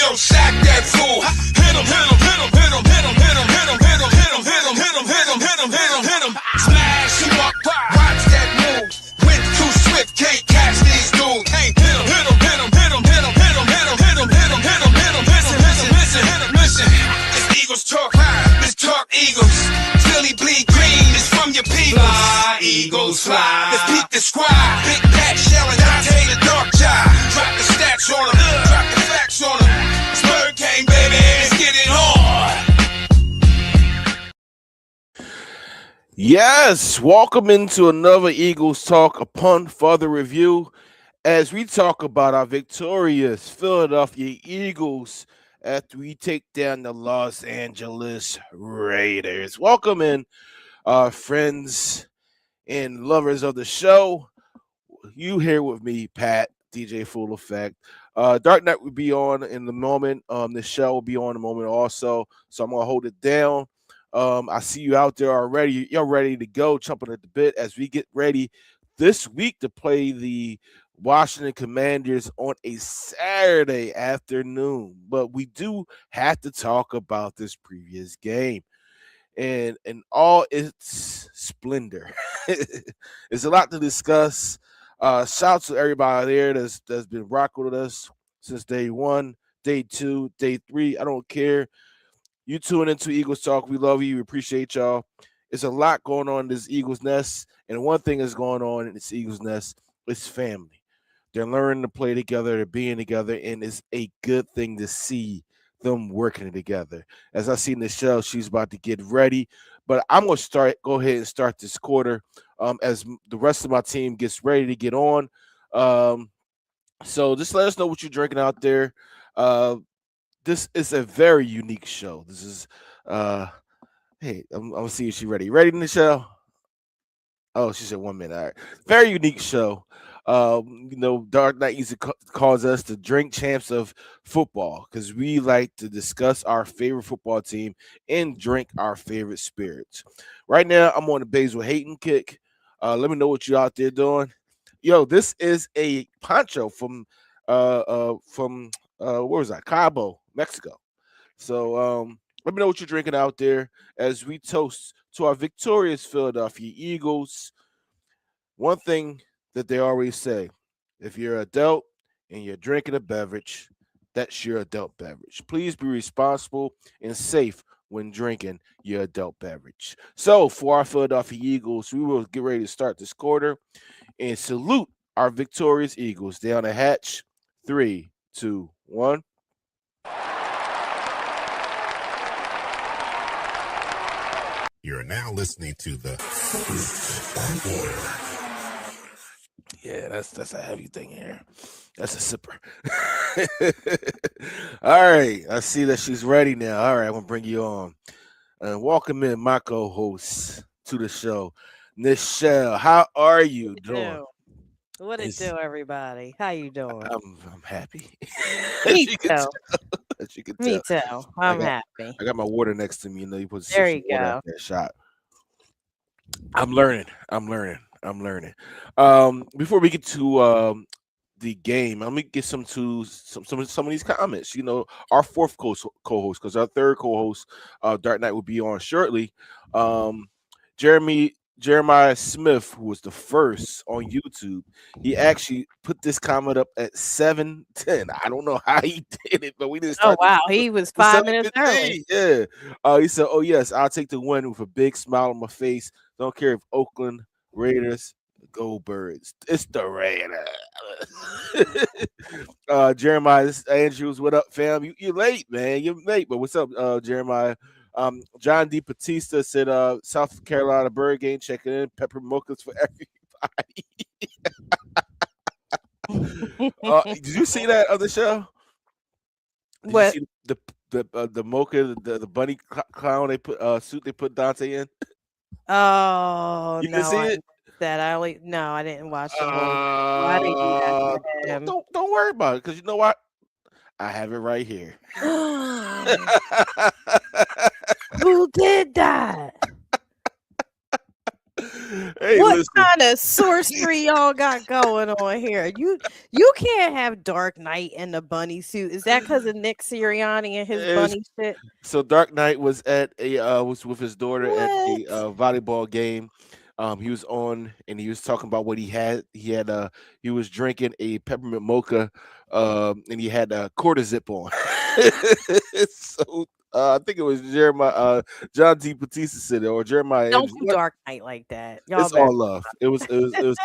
yo, sack that fool. Hit him, hit him, hit him, hit him, hit him, hit him, hit him, hit him, hit him, hit him, hit him, hit him, hit him, hit him, hit him. Smash him up, watch that move. Went too swift, can't catch these dudes. Can't hit him, hit him, hit him, hit him, hit him, hit him, hit him, hit him, hit him, hit him, hit him. Listen, listen, listen, listen. It's Eagles talk, this talk Eagles. Philly bleed green, it's from your people. Fly, Eagles, fly. Let's beat the squad. Big Pat Shell and Dante the dark child. Drop the stats on them, drop the facts on them. Spur King, baby, let's get it on. Yes, welcome into another Eagles Talk upon further review as we talk about our victorious Philadelphia Eagles after we take down the Los Angeles Raiders. Welcome in, friends and lovers of the show. You here with me, Pat, DJ Full Effect. DarkKnight will be on in the moment. The show will be on in a moment also, so I'm going to hold it down. I see you out there already. You're ready to go, chomping at the bit as we get ready this week to play the Washington Commanders on a Saturday afternoon. But we do have to talk about this previous game and all its splendor. It's a lot to discuss. Shout out to everybody there that's been rocking with us since day one, day two, day three. I don't care. You tune into Eagles Talk. We love you. We appreciate y'all. It's a lot going on in this Eagles Nest. And one thing is going on in this Eagles Nest is family. They're learning to play together. They're being together. And it's a good thing to see them working together. As I see Nichelle, she's about to get ready. But I'm going to go ahead and start this quarter as the rest of my team gets ready to get on. So just let us know what you're drinking out there. This is a very unique show. This is, hey, I'm gonna see if she's ready. Ready, Nichelle? Oh, she said 1 minute. All right. Very unique show. DarkKnight used to calls us the drink champs of football because we like to discuss our favorite football team and drink our favorite spirits. Right now, I'm on the Basil Hayton kick. Let me know what you out there doing. Yo, this is a poncho from where was that? Cabo, Mexico. So let me know what you're drinking out there as we toast to our victorious Philadelphia Eagles. One thing that they always say, if you're an adult and you're drinking a beverage, that's your adult beverage. Please be responsible and safe when drinking your adult beverage. So for our Philadelphia Eagles, we will get ready to start this quarter and salute our victorious Eagles down the hatch. 3, 2, 1. You're now listening to the Yeah, that's a heavy thing here. That's a sipper. All right, I see that she's ready now. All right, I'm gonna bring you on and welcome in my co-host to the show, Nichelle. How are you doing? What it do, everybody? How you doing? I'm happy. Me too. As you can Me tell. too. I'm happy. I got my water next to me. You know, you put There you water go. out that shot. I'm learning. Before we get to the game, let me get some of these comments. You know, our fourth co-host, because our third co-host, DarkKnight, will be on shortly. Jeremiah Smith, who was the first on YouTube, he actually put this comment up at 7:10. I don't know how he did it, but we didn't start. Oh wow, he was 5 minutes early. Yeah. He said, "Oh yes, I'll take the win with a big smile on my face. Don't care if Oakland Raiders go Birds. It's the Raiders." Jeremiah Andrews, what up, fam? You're late, man. You're late, but what's up, Jeremiah? John D. Batista said, South Carolina Bird game, checking in. Pepper mochas for everybody. Did you see that other show? Did What? you see the mocha, the bunny clown they put suit they put Dante in? Oh You no, didn't see it? I didn't watch the whole. Why they do that to him? Don't worry about it, because you know what? I have it right here. Who did that? Hey, What listen. kind of sorcery y'all got going on here? You can't have Dark Knight in the bunny suit. Is that because of Nick Sirianni and his It's, bunny shit? so Dark Knight was at a was with his daughter at a What? volleyball game. He was on and he was talking about what he had. He was drinking a peppermint mocha, and he had a quarter zip on. So I think it was Jeremiah, John D. Batista said it, or Jeremiah Don't Andrews. do Dark Knight like that. Y'all It's better. all love. It was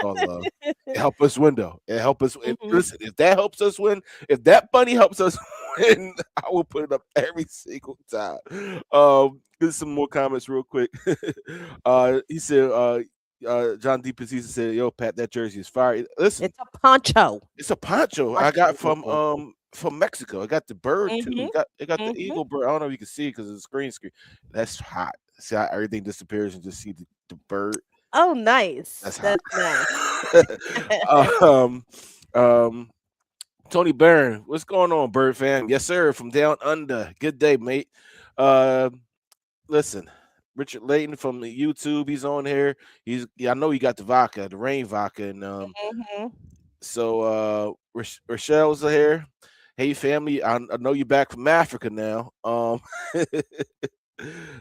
all love. It helped us win though. It helped us. Mhm. Listen, if that helps us win, if that bunny helps us win, I will put it up every single time. There's some more comments real quick. He said, John D. Pacisa said, "Yo, Pat, that jersey is fire." Listen, It's a poncho. it's a poncho I got from Mexico. I got the bird too. Mhm. It got the Mhm. eagle bird. I don't know if you can see it because it's screen. That's hot. See how everything disappears and just see the bird. Oh, nice. That's hot. That's nice. um, um, Tony Barron, what's going on, Bird fan? Yes, sir, from down under. Good day, mate. Uh, listen, Richard Layton from the YouTube, he's on here. I know you got the vodka, the rain vodka, and Mhm. so Rochelle's here. Hey, family, I know you're back from Africa now.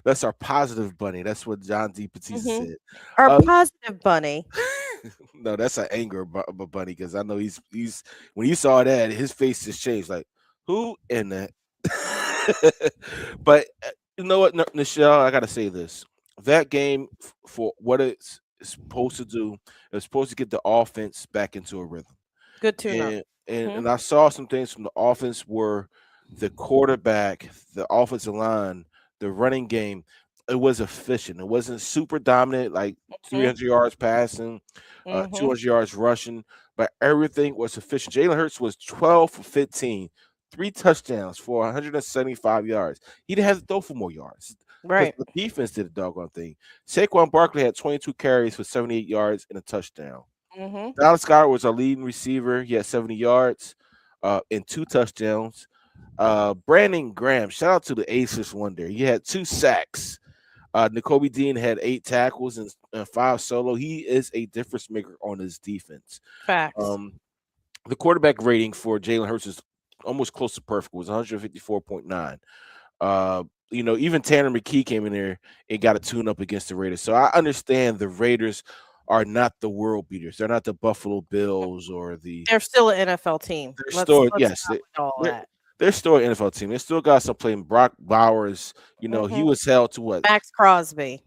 That's our positive bunny. That's what John D. Batista Mhm. said. Our Uh, positive bunny. no, that's an anger bunny because I know he's when you saw that his face just changed. Like who in that? But you know what, Nichelle, I gotta say this: that game for what it's supposed to do, it's supposed to get the offense back into a rhythm. Good tune up. And Mhm. I saw some things from the offense where the quarterback, the offensive line, the running game, it was efficient. It wasn't super dominant, like Mhm. 300 yards passing, Mhm. 200 yards rushing, but everything was efficient. Jalen Hurts was 12 for 15, 3 touchdowns for 175 yards. He didn't have to throw for more yards because Right. the defense did a doggone thing. Saquon Barkley had 22 carries for 78 yards and a touchdown. Mhm. Dallas Scott was our leading receiver. He had 70 yards and 2 touchdowns. Brandon Graham, shout out to the Aces Wonder. He had 2 sacks. N'Kobe Dean had 8 tackles and 5 solo. He is a difference maker on his defense. Facts. Um, the quarterback rating for Jalen Hurts is almost close to perfect. It was 154.9. Even Tanner McKee came in there and got a tune up against the Raiders. So I understand the Raiders are not the world beaters. They're not the Buffalo Bills or the They're still an NFL team. they're Let's still yes, stop with all they're that. they're still an NFL team. They still got some playing Brock Bowers. He Mhm. was held to what Max Crosby.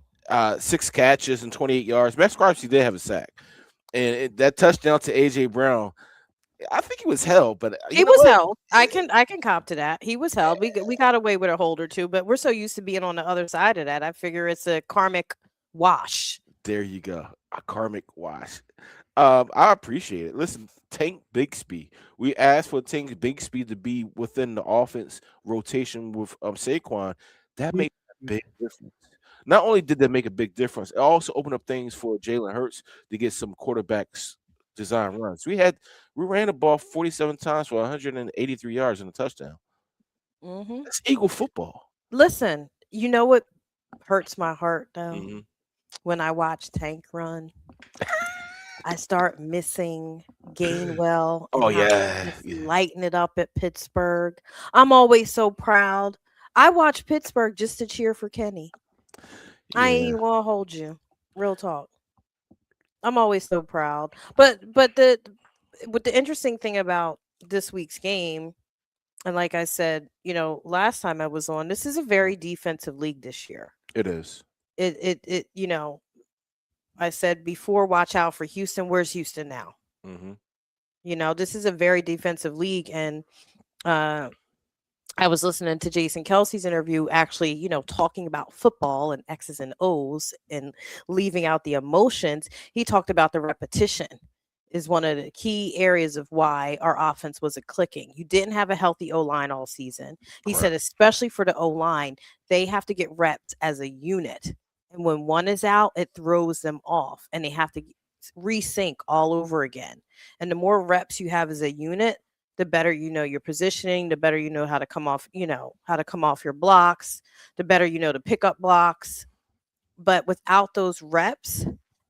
6 catches and 28 yards. Max Crosby did have a sack. And that touchdown to AJ Brown, I think he was held, but you He know was what? held. I can cop to that. He was held. We got away with a hold or two, but we're so used to being on the other side of that. I figure it's a karmic wash. There you go. A karmic wash. I appreciate it. Listen, Tank Bigsby. We asked for Tank Bigsby to be within the offense rotation with Saquon. That made a big difference. Not only did that make a big difference, it also opened up things for Jalen Hurts to get some quarterbacks design runs. We ran the ball 47 times for 183 yards and a touchdown. Mhm. That's Eagle football. Listen, you know what hurts my heart though? Hmm. When I watch Tank run, I start missing Gainwell and Oh how yeah, he's yeah, lighting it up at Pittsburgh. I'm always so proud. I watch Pittsburgh just to cheer for Kenny. I ain't yeah. even gonna hold you. Real talk. I'm always so proud. But the interesting thing about this week's game, and like I said, last time I was on, this is a very defensive league this year. It is. It I said before, watch out for Houston. Where's Houston now? Hmm. This is a very defensive league, and uh, I was listening to Jason Kelsey's interview, actually, talking about football and X's and O's and leaving out the emotions. He talked about the repetition is one of the key areas of why our offense wasn't clicking. You didn't have a healthy O line all season. He said, Correct. especially for the O line, they have to get reps as a unit. And when one is out, it throws them off and they have to resync all over again. And the more reps you have as a unit, the better you know your positioning, the better you know how to come off, how to come off your blocks, the better you know to pick up blocks. But without those reps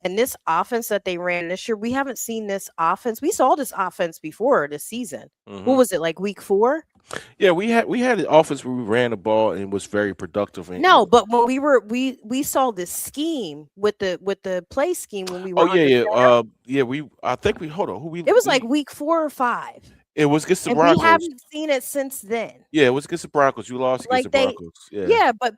And this offense that they ran this year, we haven't seen this offense. We saw this offense before this season. What was it, like week 4? Yeah, we had an offense where we ran the ball and was very productive. And No, but when we saw this scheme with the play scheme when we oh were yeah, understaffed, yeah. I think we hold on. Who it was like we week 4 or 5. it was against the And we Broncos. haven't seen it since then. Yeah, it was against the Broncos. You lost against the Like they Broncos. Yeah. Yeah, but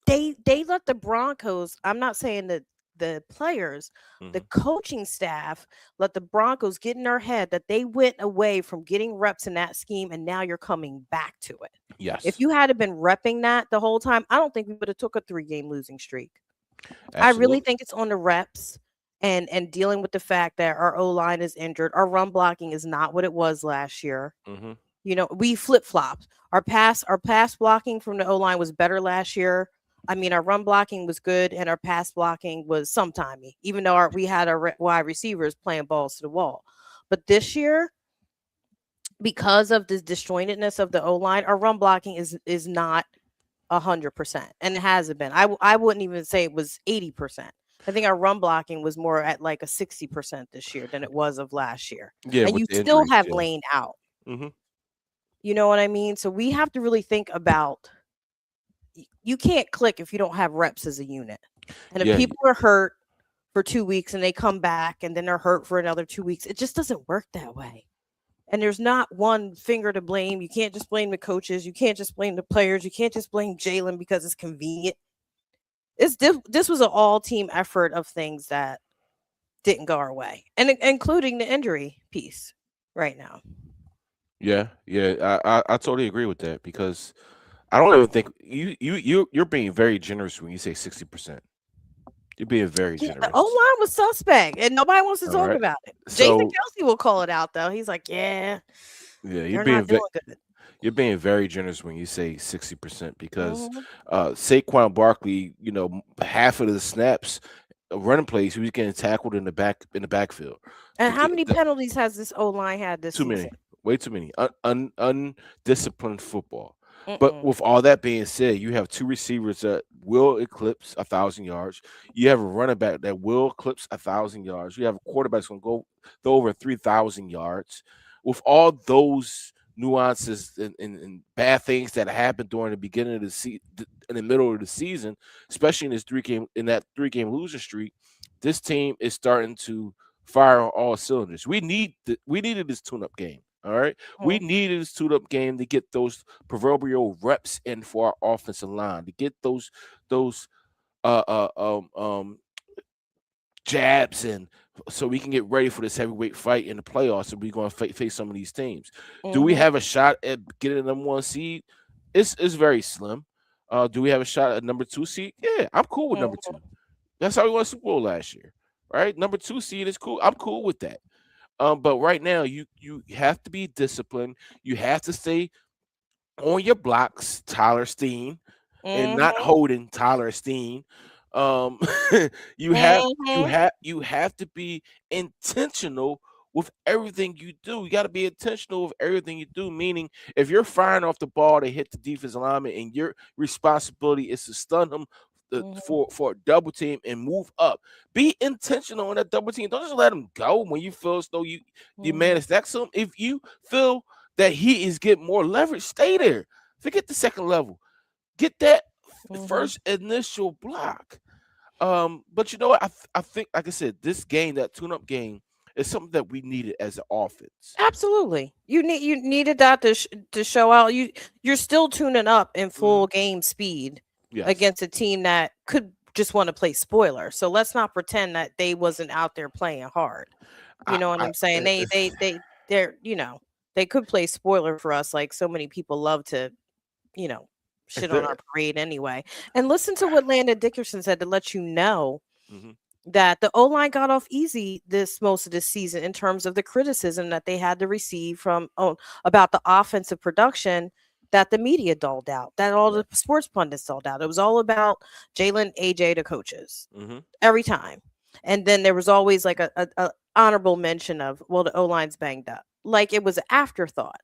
they let the Broncos, I'm not saying that the players, the Hmm. coaching staff let the Broncos get in their head that they went away from getting reps in that scheme and now you're coming back to it. If Yes, you had been repping that the whole time, I don't think we would have took a 3-game losing streak. I really absolutely. think it's on the reps and dealing with the fact that our O-line is injured. Our run blocking is not what it was last year. Hmm. We flip-flopped. Our pass blocking from the O-line was better last year. I mean, our run blocking was good and our pass blocking was sometimey, even though we had our wide receivers playing balls to the wall. But this year, because of the disjointedness of the O-line, our run blocking is not 100%, and it hasn't been. I wouldn't even say it was 80%. I think our run blocking was more at like a 60% this year than it was of last year. Yeah, And with you the still injuries. have Yeah. Lane out. Hmm. You know what I mean? So we have to really think about, you can't click if you don't have reps as a unit. And if Yeah. people are hurt for 2 weeks and they come back and then they're hurt for another 2 weeks, it just doesn't work that way. And there's not one finger to blame. You can't just blame the coaches. You can't just blame the players. You can't just blame Jalen because it's convenient. This was an all team effort of things that didn't go our way, and including the injury piece right now. Yeah, yeah. I totally agree with that because I don't even think you're being very generous when you say 60%. You're being very Yeah, the O generous. line was suspect, and nobody wants to All talk right. about it. Jason So Kelsey will call it out though. He's like, "Yeah, yeah, they're not doing good." you're being very generous when you say 60% because Mhm. Saquon Barkley, half of the snaps, running plays, he was getting tackled in the backfield. And The, how ga- many the, penalties has this O line had this Too season? many, way too many, undisciplined football. But Mm-mm. with all that being said, you have two receivers that will eclipse 1,000 yards. You have a running back that will eclipse 1,000 yards. You have a quarterback that's going to go over 3,000 yards. With all those nuances and bad things that happened during the beginning of the season, in the middle of the season, especially in that 3-game losing streak, this team is starting to fire on all cylinders. We needed this tune-up game. All right, we Mhm. needed this tune-up game to get those proverbial reps in for our offensive line, to get those uh uh um um jabs in, so we can get ready for this heavyweight fight in the playoffs, and we're going to face some of these teams. Do we Mhm. have a shot at getting the number 1 seed? It's very slim. Do we have a shot at number 2 seed? Yeah, I'm cool with number Mhm. 2. That's how we won a Super Bowl last year, right? Number 2 seed is cool. I'm cool with that. But right now, you have to be disciplined. You have to stay on your blocks, Tyler Steen, and not Mhm. holding Tyler Steen. Um, you have Mhm. you have to be intentional with everything you do. You got to be intentional with everything you do. Meaning, if you're firing off the ball to hit the defensive lineman, and your responsibility is to stun him Mhm. for a double team and move up, be intentional on that double team. Don't just let him go when you feel as though your man Mhm. is next to him. If you feel that he is getting more leverage, stay there. Forget the second level. Get that Mhm. first initial block. But you know what? I think, like I said, this game, that tune-up game, is something that we needed as an offense. Absolutely. You needed that to show out. You're still tuning up in Mhm. full game speed Yes. against a team that could just want to play spoiler. So let's not pretend that they wasn't out there playing hard. You I, know what I I'm saying? They're they could play spoiler for us like so many people love to, you know, if shit on they're our parade anyway. And listen to what Landon Dickerson said to let you know Mhm. that the O line got off easy this most of this season in terms of the criticism that they had to receive from about the offensive production that the media doled out, that all Right. the sports pundits doled out. It was all about Jalen, AJ, the coaches Mhm. every time, and then there was always like a honorable mention of, well, the O line's banged up, like it was an afterthought.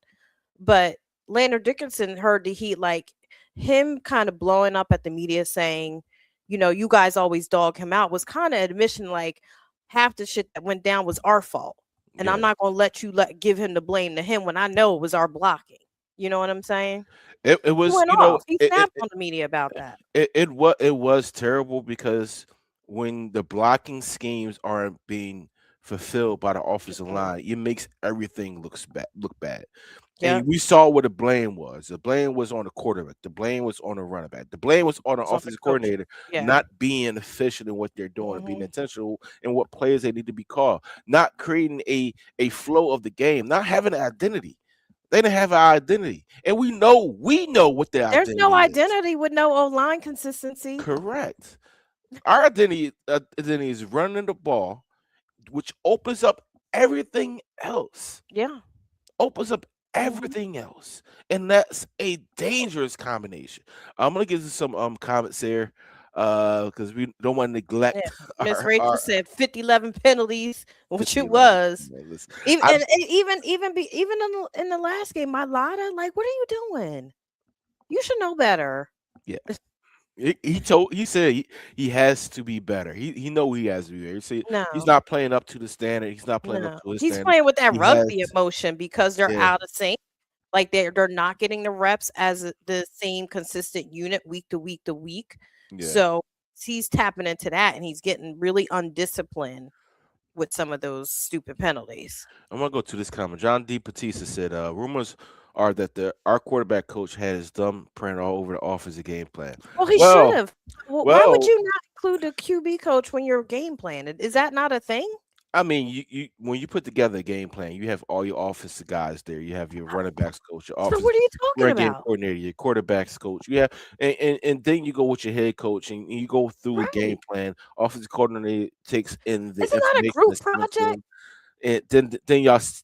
But Landon Dickinson heard the heat, like him kind of blowing up at the media saying, you guys always dog him out, was kind of admission like half the shit that went down was our fault. And I'm Yeah. not going to let you give him the blame to him when I know it was our blocking. You know what I'm saying? It He was, went off. He snapped on the media about that. it was terrible because when the blocking schemes aren't being fulfilled by the offensive Mm. line, it makes everything look bad. Yep. And we saw what the blame was. The blame was on the quarterback. The blame was on the running back. The blame was on the It's on the offensive coach. coordinator Yeah. not being efficient in what they're doing, and being Hmm. intentional in what players they need to be called, not creating a flow of the game, not having an identity. They didn't have an identity, and we know what their There's no identity is. identity with no O-line consistency. Correct. Our identity is running the ball, which opens up everything else. Yeah. Opens up Hmm. everything else, and that's a dangerous combination. I'm gonna give you some comments here, because we don't want to Yeah. neglect Miss our Rachel said 50-11 penalties, which it 50-11. was. Man, listen, Even I and even in the last game, my Lotta, like, what are you doing? You should know better. yeah. He said he has to be better. He know he has to be better. He said he's No, not playing up to the standard. He's not playing up no. to his He's standard. playing with that He has rugby emotion because they're yeah, out of sync. Like they're not getting the reps as the same consistent unit week to week to week. yeah. So he's tapping into that and he's getting really undisciplined with some of those stupid penalties. I'm gonna go to this comment. John D. Batista said, rumors are that our quarterback coach had his thumb printed all over the offensive game plan. Well, he should Well, have. Well, why would well, you not include the QB coach when you're game planning? Is that not a thing? I mean, you when you put together a game plan, you have all your offensive guys there. You have your running backs coach, your So offensive what are you talking run game about? coordinator, your quarterbacks coach. You have, and then you go with your head coach, and you go through a game Right. plan. Offensive coordinator takes in the Isn't that a information group that's given to project? him, and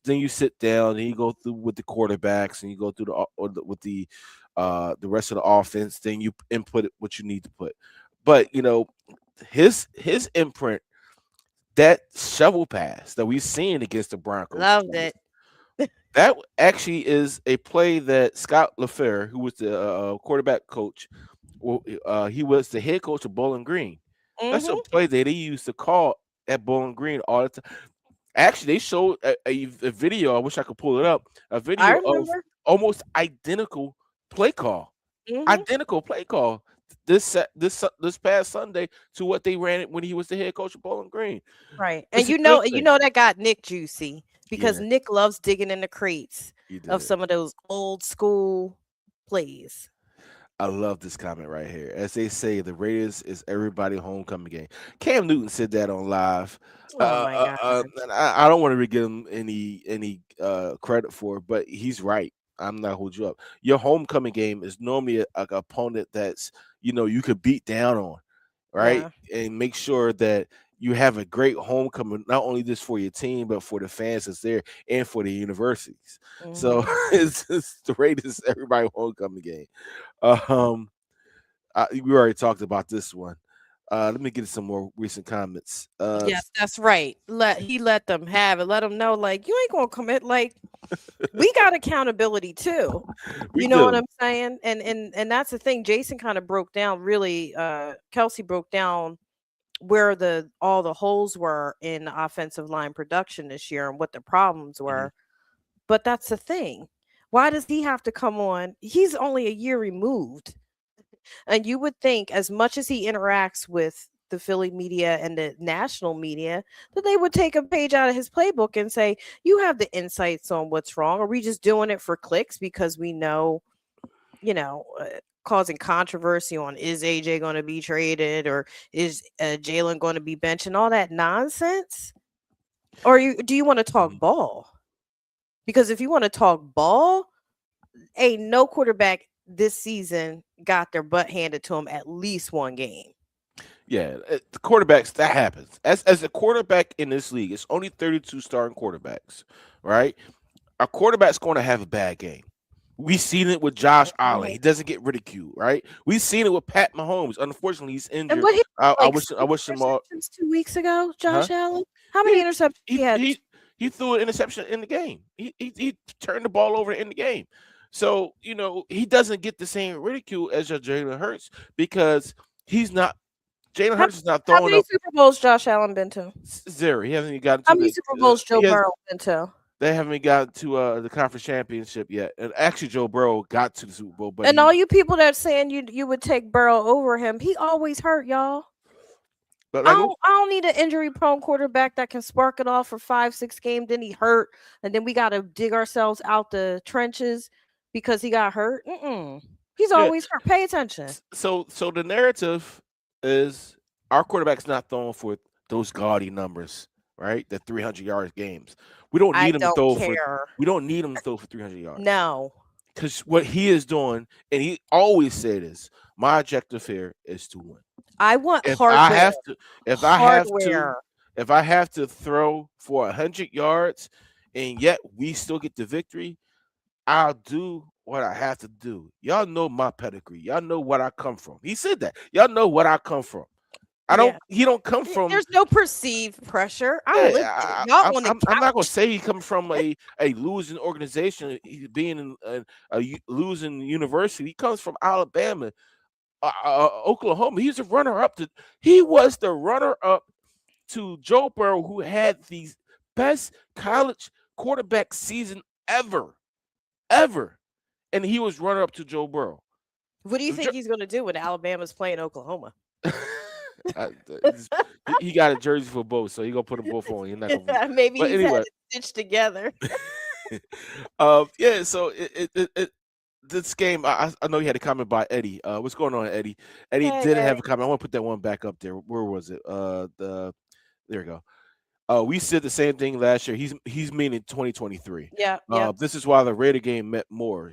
then you sit down and you go through with the quarterbacks, and you go through with the rest of the offense. Then you input what you need to put. But his imprint, that shovel pass that we've seen against the Broncos Loved twice, it. that actually is a play that Scott LaFleur, who was the quarterback coach, he was the head coach of Bowling Green. That's a Hmm. play that they used to call at Bowling Green all the time. Actually, they showed a video. I wish I could pull it up. A I video of remember. almost play call, Hmm. identical play call. This past Sunday to what they ran it when he was the head coach of Bowling Green. Right. And It's a good you thing. know that got Nick juicy because Yeah, Nick loves digging in the crates he of did. some of those old school plays. I love this comment right here. As they say, the Raiders is everybody homecoming game. Cam Newton said that on live. Oh my god. And I don't want to give him any credit for it, but he's right. I'm not hold you up. Your homecoming game is normally a opponent that's you could beat down on, right? Yeah. And make sure that you have a great homecoming, not only just for your team, but for the fans that's there and for the universities. So Hmm. it's the Raiders everybody homecoming game. Um, we already talked about this one. Let me get some more recent comments. Yes, that's right. Let them have it. Let them know, like, you ain't gonna commit. Like, we got accountability too. We You know what do. I'm saying? And that's the thing. Jason kind of broke down really. Kelsey broke down where the all the holes were in the offensive line production this year and what the problems Mhm. were. But that's the thing. Why does he have to come on? He's only a year removed. And you would think, as much as he interacts with the Philly media and the national media, that they would take a page out of his playbook and say, you have the insights on what's wrong. Are we just doing it for clicks because we know, causing controversy on is AJ going to be traded or is Jalen going to be benched and all that nonsense? Or do you want to talk Mhm. ball? Because if you want to talk ball, ain't no quarterback this season got their butt handed to them at least one game. Yeah, the quarterbacks, that happens. As a quarterback in this league, it's only 32 starting quarterbacks, right? A quarterback's going to have a bad game. We've seen it with Josh Allen. Mhm. He doesn't get ridiculed, right? We've seen it with Pat Mahomes. Unfortunately, he's And injured. what he I like wish I 6 wish him all. interceptions 2 weeks ago, Huh? Josh Allen? How many Yeah, interceptions he he had? he he threw an interception in the game. He turned the ball over in the game. So he doesn't get the same ridicule as your Jalen Hurts because he's not Jalen How, Hurts is not how throwing many up Super Bowls Josh Allen been to? 0. He hasn't even gotten How to many the. Super Bowls Joe He has, Burrow been to? they haven't even gotten to the conference championship yet. And actually, Joe Burrow got to the Super Bowl, but And all you people that saying you would take Burrow over him, he always hurt, y'all. but I like don't, I don't need an injury prone quarterback that can spark it off for 5, 6 games. Then he hurt, and then we got to dig ourselves out the trenches because he got hurt. He's yeah. always hurt. Pay attention. So the narrative is our quarterback's not throwing for those gaudy numbers, right? The 300 yard games. We don't I need him to don't throw for. care. We don't need him to throw for 300 yards. No, Because what he is doing, and he always said this, my objective here is to win. I want If I hardware. have to, if I have to, Hardware. if I have to throw for 100 yards, and yet we still get the victory, I'll do what I have to do. Y'all know my pedigree. Y'all know what I come from. He said that. Y'all know what I come from. I don't. Yeah. He don't come from. There's no perceived pressure. I lived it. Yeah, Not on the I'm not gonna couch. say he comes from a losing organization. He being in losing university. He comes from Alabama, Oklahoma. He's a runner up to. He was the runner up to Joe Burrow, who had the best college quarterback season ever, and he was runner up to Joe Burrow. What do you think he's going to do when Alabama's playing Oklahoma? He got a jersey for both, so he gonna put them both on. He's not gonna Maybe but he's anyway. had it stitched together. Yeah. So this game, I know you had a comment by Eddie. What's going on, Eddie? Eddie Hey, didn't have Eddie. a comment. I want to put that one back up there. Where was it? There we go. We said the same thing last year. He's meaning 2023. Yeah. This is why the Raider game meant more.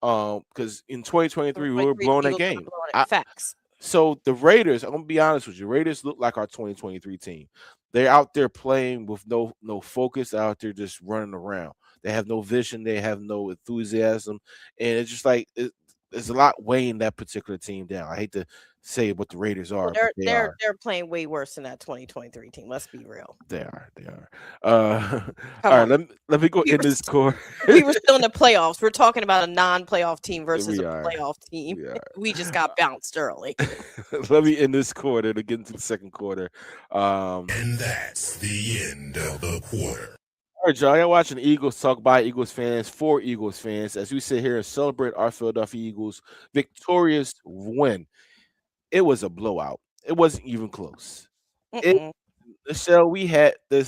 Because in 2023 we were blowing that game. Facts. So the Raiders, I'm gonna be honest with you, Raiders look like our 2023 team. They're out there playing with no focus, out there just running around. They have no vision, they have no enthusiasm, and it's just like there's a lot weighing that particular team down. I hate to say what the Raiders are, Well, but they're playing way worse than that 2023 team. Let's be real. They are. All right, let me go in this core. We were still in the playoffs. We're talking about a non-playoff team versus playoff team. We just got bounced early. Let me end this quarter to get into the second quarter. And that's the end of the quarter. All right, y'all. You're watching the Eagles talk by Eagles fans for Eagles fans as we sit here and celebrate our Philadelphia Eagles victorious win. It was a blowout. It wasn't even close. Nichelle, we had the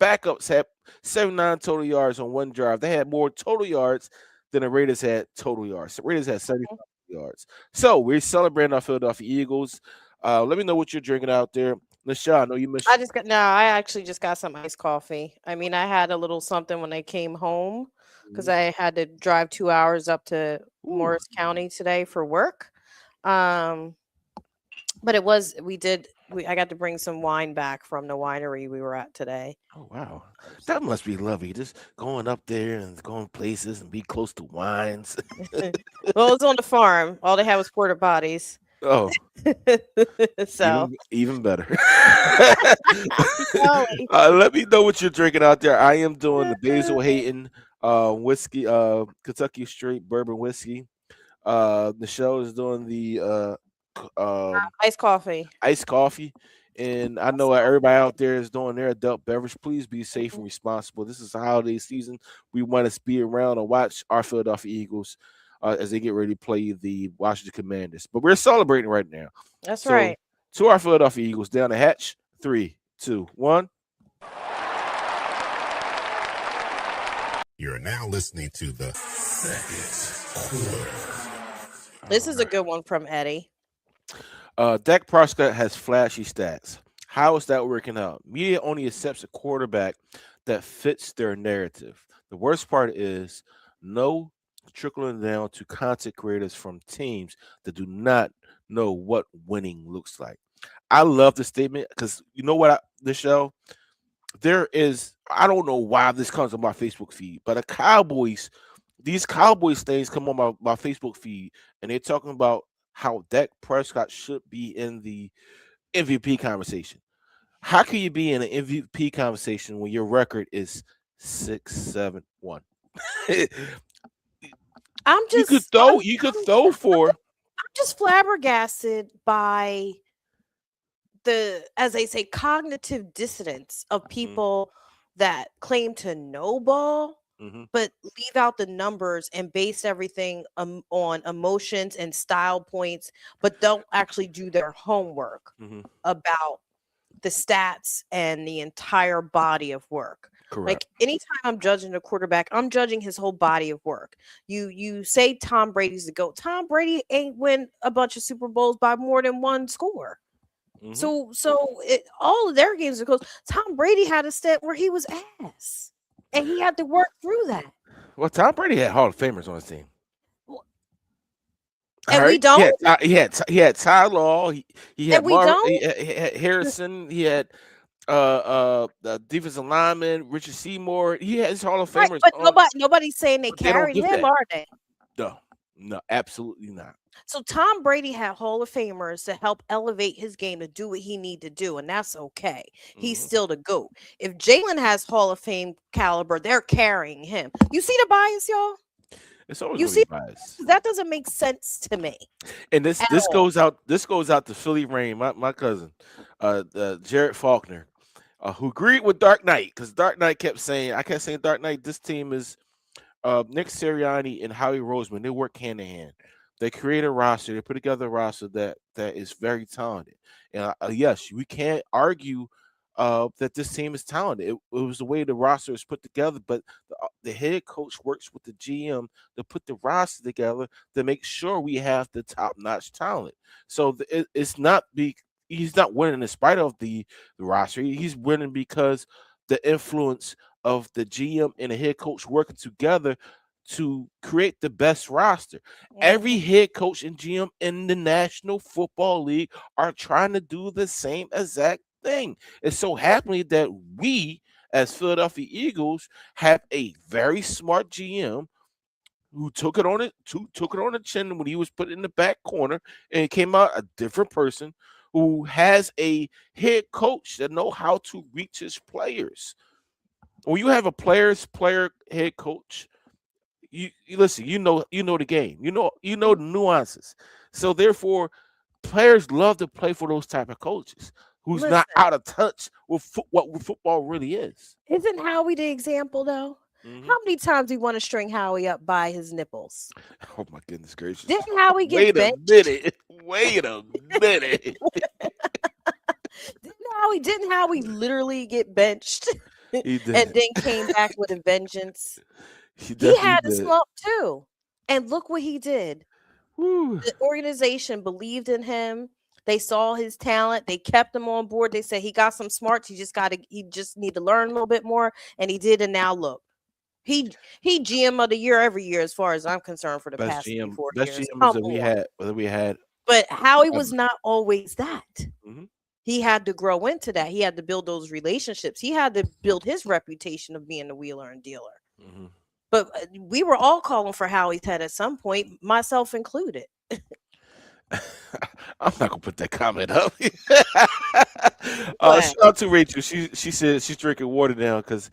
backups had 79 total yards on one drive. They had more total yards than the Raiders had total yards. The Raiders had 75 yards. So we're celebrating our Philadelphia Eagles. Let me know what you're drinking out there. Nichelle, I know you missed. I actually just got some iced coffee. I mean, I had a little something when I came home because I had to drive 2 hours up to Morris County today for work. But I got to bring some wine back from the winery we were at today. Oh, wow. That must be lovely. Just going up there and going places and be close to wines. Well, it's on the farm. All they had was porta potties. Oh, so even better. Let me know what you're drinking out there. I am doing the Basil Hayton whiskey, Kentucky Straight Bourbon whiskey. Nichelle is doing the iced coffee. And I know everybody out there is doing their adult beverage. Please be safe and responsible. This is the holiday season. We want to be around and watch our Philadelphia Eagles as they get ready to play the Washington Commanders. But we're celebrating right now. That's right. To our Philadelphia Eagles, down the hatch. 3, 2, 1. You're now listening to the second quarter. This is a good one from Eddie. Dak Prescott has flashy stats. How is that working out? Media only accepts a quarterback that fits their narrative. The worst part is no trickling down to content creators from teams that do not know what winning looks like. I love the statement because you know what, Nichelle? I don't know why this comes on my Facebook feed, but these Cowboys things come on my Facebook feed, and they're talking about how Dak Prescott should be in the MVP conversation. How can you be in an MVP conversation when your record is 6-7-1? You could throw for. I'm just flabbergasted by as they say, cognitive dissonance of Mm-hmm. people that claim to know ball Mm-hmm. but leave out the numbers and base everything on emotions and style points, but don't actually do their homework Mm-hmm. about the stats and the entire body of work. Correct. Like anytime I'm judging a quarterback, I'm judging his whole body of work. You say Tom Brady's the GOAT. Tom Brady ain't win a bunch of Super Bowls by more than one score. Mm-hmm. So all of their games are close. Tom Brady had a stint where he was ass, and he had to work through that. Well, Tom Brady had Hall of Famers on his team. W- All And we right. He had don't, Ty Law. He had and we Marvin. don't. He had Harrison. He had the defensive lineman Richard Seymour. He has Hall of Right, Famers but on, nobody's saying they but they don't carried give him, that. are they? No, no, absolutely not. So Tom Brady had Hall of Famers to help elevate his game to do what he need to do, and that's okay. He's Hmm. still the GOAT. If Jalen has Hall of Fame caliber, they're carrying him. You see the bias, y'all? It's always You going to see, be biased. that doesn't make sense to me And this at this all. goes out. This goes out to Philly Rain, my cousin, Jared Faulkner, who agreed with Dark Knight because Dark Knight kept saying, I kept saying, Dark Knight, this team is Nick Sirianni and Howie Roseman. They work hand in hand. They create a roster. They put together a roster that is very talented. And yes, we can't argue that this team is talented. It was the way the roster is put together, but the head coach works with the GM to put the roster together to make sure we have the top notch talent. So it's not he's not winning in spite of the roster. He's winning because the influence of the GM and the head coach working together to create the best roster. Every Mhm. head coach and GM in the National Football League are trying to do the same exact thing. It's so happening that we, as Philadelphia Eagles, have a very smart GM who took it on the chin when he was put in the back corner, and it came out a different person who has a head coach that know how to reach his players. When you have a player head coach, you listen, you know the game. You know the nuances. So therefore, players love to play for those type of coaches who's not Listen, out of touch with what football really is. isn't Howie the example though? Hmm. How many times we want to string Howie up by his nipples? Oh my goodness gracious. Didn't Howie get Wait a benched? minute. Wait a minute. Didn't Howie literally get benched He and did. then came back with a vengeance? He He definitely had a did. slump too. And look what he did. Whew. The organization believed in him. They saw his talent. They kept him on board. They said he got some smarts. He just need to learn a little bit more. And he did. And now look, he GM of the year every year, as far as I'm concerned, for the past 3 4 Best years. GMs Come that on. we had But Howie ever. was not always that. Hmm. He had to grow into that. He had to build those relationships. He had to build his reputation of being the wheeler and dealer. Hmm. But we were all calling for Howie's head at some point, myself included. I'm not gonna put that comment up. What? Shout out to Rachel. She said she's drinking water now because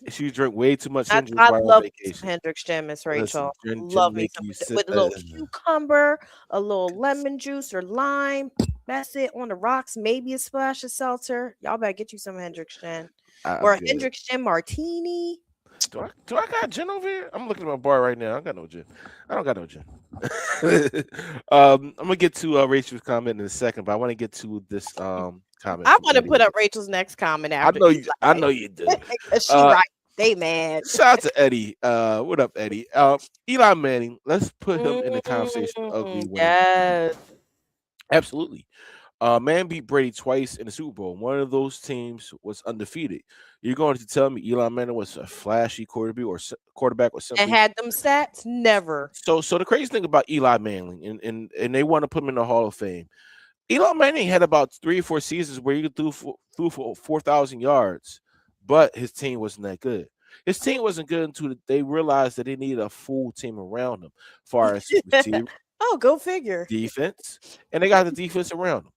she drank way too much Hendrix I while on love me some vacation. Hendrix Gin, Miss Listen, Rachel. gin Love me make some you sit. with a little cucumber, a little lemon juice or lime. That's it on the rocks. Maybe a splash of seltzer. Y'all better get you some Hendrix Gin I'm or a good. Hendrix Gin martini. Do I got gin over here? I'm looking at my bar right now. I don't got no gin. I don't got no gin. I'm gonna get to Rachel's comment in a second, but I want to get to this comment I from want to Eddie. put up Rachel's next comment I after know you. I Eli. know you do. 'Cause she Uh, right. They mad. Shout out to Eddie. What up, Eddie? Eli Manning. Let's put him in the conversation. Ugly winning. Yes. Absolutely. Man beat Brady twice in the Super Bowl. One of those teams was undefeated. You're going to tell me Eli Manning was a flashy quarterback or And simply had them stats? Never. so the crazy thing about Eli Manning and they want to put him in the Hall of Fame. Eli Manning had about 3 or 4 seasons where he threw for 4,000 yards, but his team wasn't that good. His team wasn't good until they realized that they needed a full team around them, as far as receiver, Oh, go figure. defense, and they got the defense around them.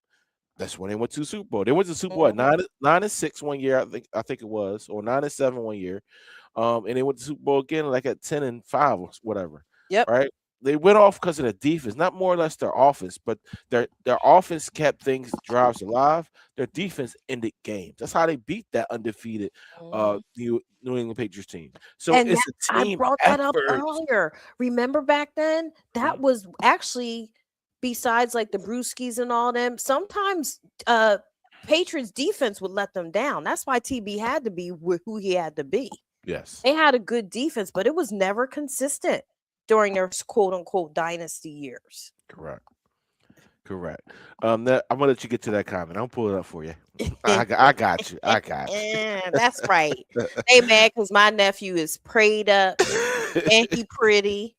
That's when they went to the Super Bowl. They went to the Super Bowl at Mhm. 9-6 one year, I think it was, or 9-7 one year. And they went to the Super Bowl again like at 10-5 or whatever. Yep. Right. they went off because of the defense, not more or less their offense, but their offense kept things drives alive. Their defense ended games. That's how they beat that undefeated Mhm. New England Patriots team. So And it's that, a I team brought that up effort. earlier. Remember back then? That Mhm. was actually, besides like the Brewskis and all them, sometimes Patriots defense would let them down. That's why TB had to be who he had to be. Yes, They had a good defense, but it was never consistent during their quote unquote dynasty years. correct, correct. That, I'm gonna let you get to that comment. I'll pull it up for you. I got you. I got That's right. They mad because my nephew is prayed up and you. he pretty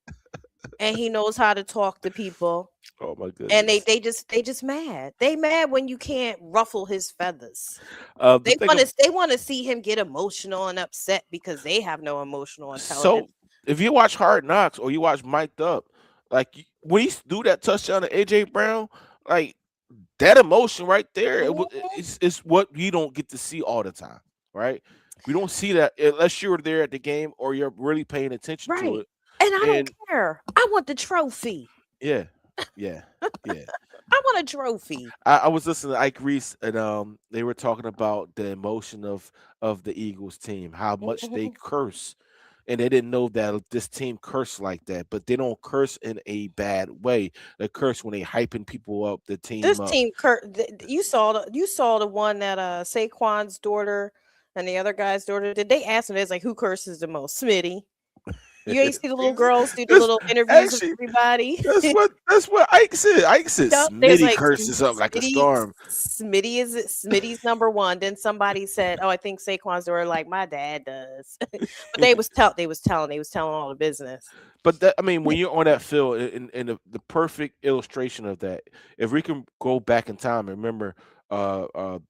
and he knows how to talk to people. Oh my And goodness. they just mad. They mad when you can't ruffle his feathers. The thing They want to see him get emotional and upset because they have no emotional So intelligence. if you watch Hard Knocks or you watch Mic'd Up, like when he do that touchdown to AJ Brown, like that emotion right there, Mhm. it's what you don't get to see all the time, right? We don't see that unless you're there at the game or you're really paying attention to Right. it. And I don't And care. I want the trophy. yeah, yeah, yeah. I want a trophy. I was listening to Ike Reese and they were talking about the emotion of the Eagles team, how much they Mhm. curse, and they didn't know that this team cursed like that. But they don't curse in a bad way. They curse when they hyping people up, the This team up. team, you saw the one that Saquon's daughter and the other guy's daughter. Did they ask them? It's like who curses the most? Smitty. You ain't see the little girls do the This little interviews with actually everybody. that's what Ike said. Ike said Yup, there's Smitty like curses up like a storm. Smitty's number one. Then somebody said, "Oh, I think Saquon's daughter like my dad does," but they was telling all the business. But that, I mean, when you're on that field, and the perfect illustration of that, if we can go back in time and remember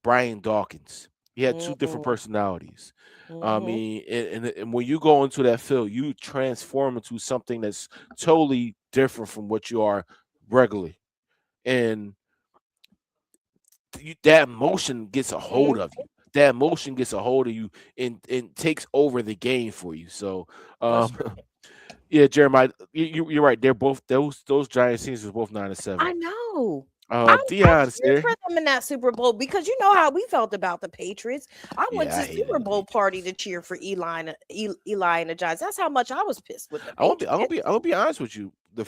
Brian Dawkins, he had two different Mhm, personalities. I mhm. mean, and when you go into that field, you transform into something that's totally different from what you are regularly, and that emotion gets a hold Mhm. of you. That emotion gets a hold of you and takes over the game for you. So, That's um, right. yeah, Jeremiah, you're right. They're both those Giants teams was both 9-7. I know. I Dion's cheered here. for them in that Super Bowl because you know how we felt about the Patriots. I went Yeah, to I hated Super the Bowl party Patriots. to cheer for Eli and the Giants. That's how much I was pissed with the I won't be. Patriots. I'll be honest with you. I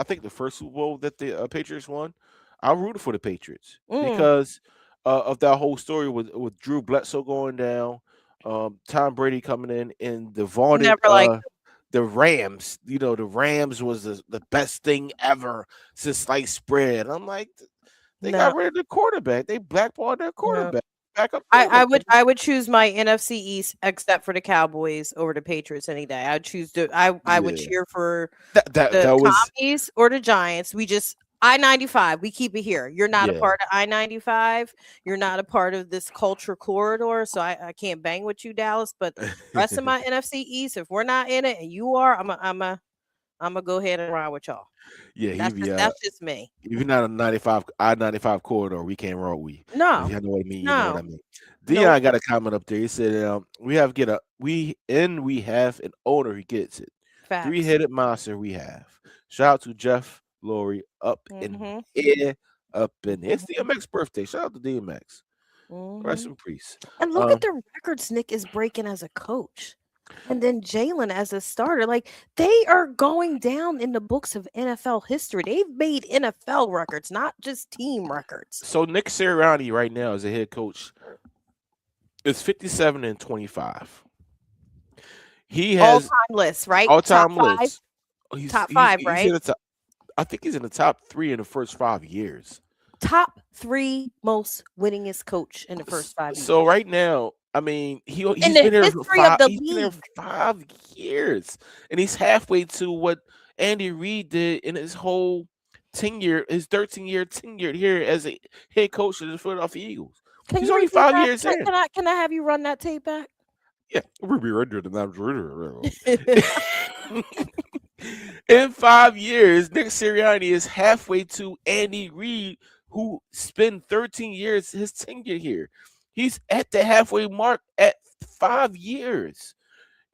think the first Super Bowl that the Patriots won, I rooted for the Patriots Mm, because of that whole story with Drew Bledsoe going down, Tom Brady coming in, and the vaunted never like the Rams. You know, the Rams was the best thing ever since sliced bread. I'm like, they got no. rid of the quarterback. They blackballed their No. quarterback, backup I, I quarterback. would I would choose my NFC East except for the Cowboys over the Patriots any day. I would choose I would Yeah, cheer for that the was Commies or the Giants. We just I-95. We keep it here. You're not a yeah. part of I-95. You're not a part of this culture corridor. So I can't bang with you, Dallas. But rest of my NFC East, if we're not in it and you are, I'm a go ahead and ride with y'all. Yeah, he be That's just me. if you're not a 95 I-95 corridor, we can't roll with you. If No, you know what I mean, you know what no, I mean. nope. Dion got a comment up there. He said, we have an owner who gets it. Facts. Three-headed monster we have. Shout out to Jeff Laurie up in Mm-hmm. here, up in here. It's Mm-hmm. DMX birthday. Shout out to DMX. Rest Mm-hmm. in peace. And look at Um, the records Nick is breaking as a coach. And then Jalen as a starter. Like they are going down in the books of NFL history. They've made NFL records, not just team records. so Nick Sirianni right now as a head coach is 57-25. He All has time list, right? Top all-time five. lists. He's Top he's five, he's in right? the top. I think he's in the top 3 in the first 5 years. Top three most winningest coach in the first 5 years. So right now, I mean, In he's the been there for history of 5. the He's been there league. for 5 years, and he's halfway to what Andy Reid did in his whole tenure, his 13-year tenure here as a head coach of the Philadelphia Eagles. Can He's you only repeat 5 that? years in. Can I have you run that tape back? Yeah, we'll be right there. In 5 years, Nick Sirianni is halfway to Andy Reid, who spent 13 years his tenure here. He's at the halfway mark at 5 years.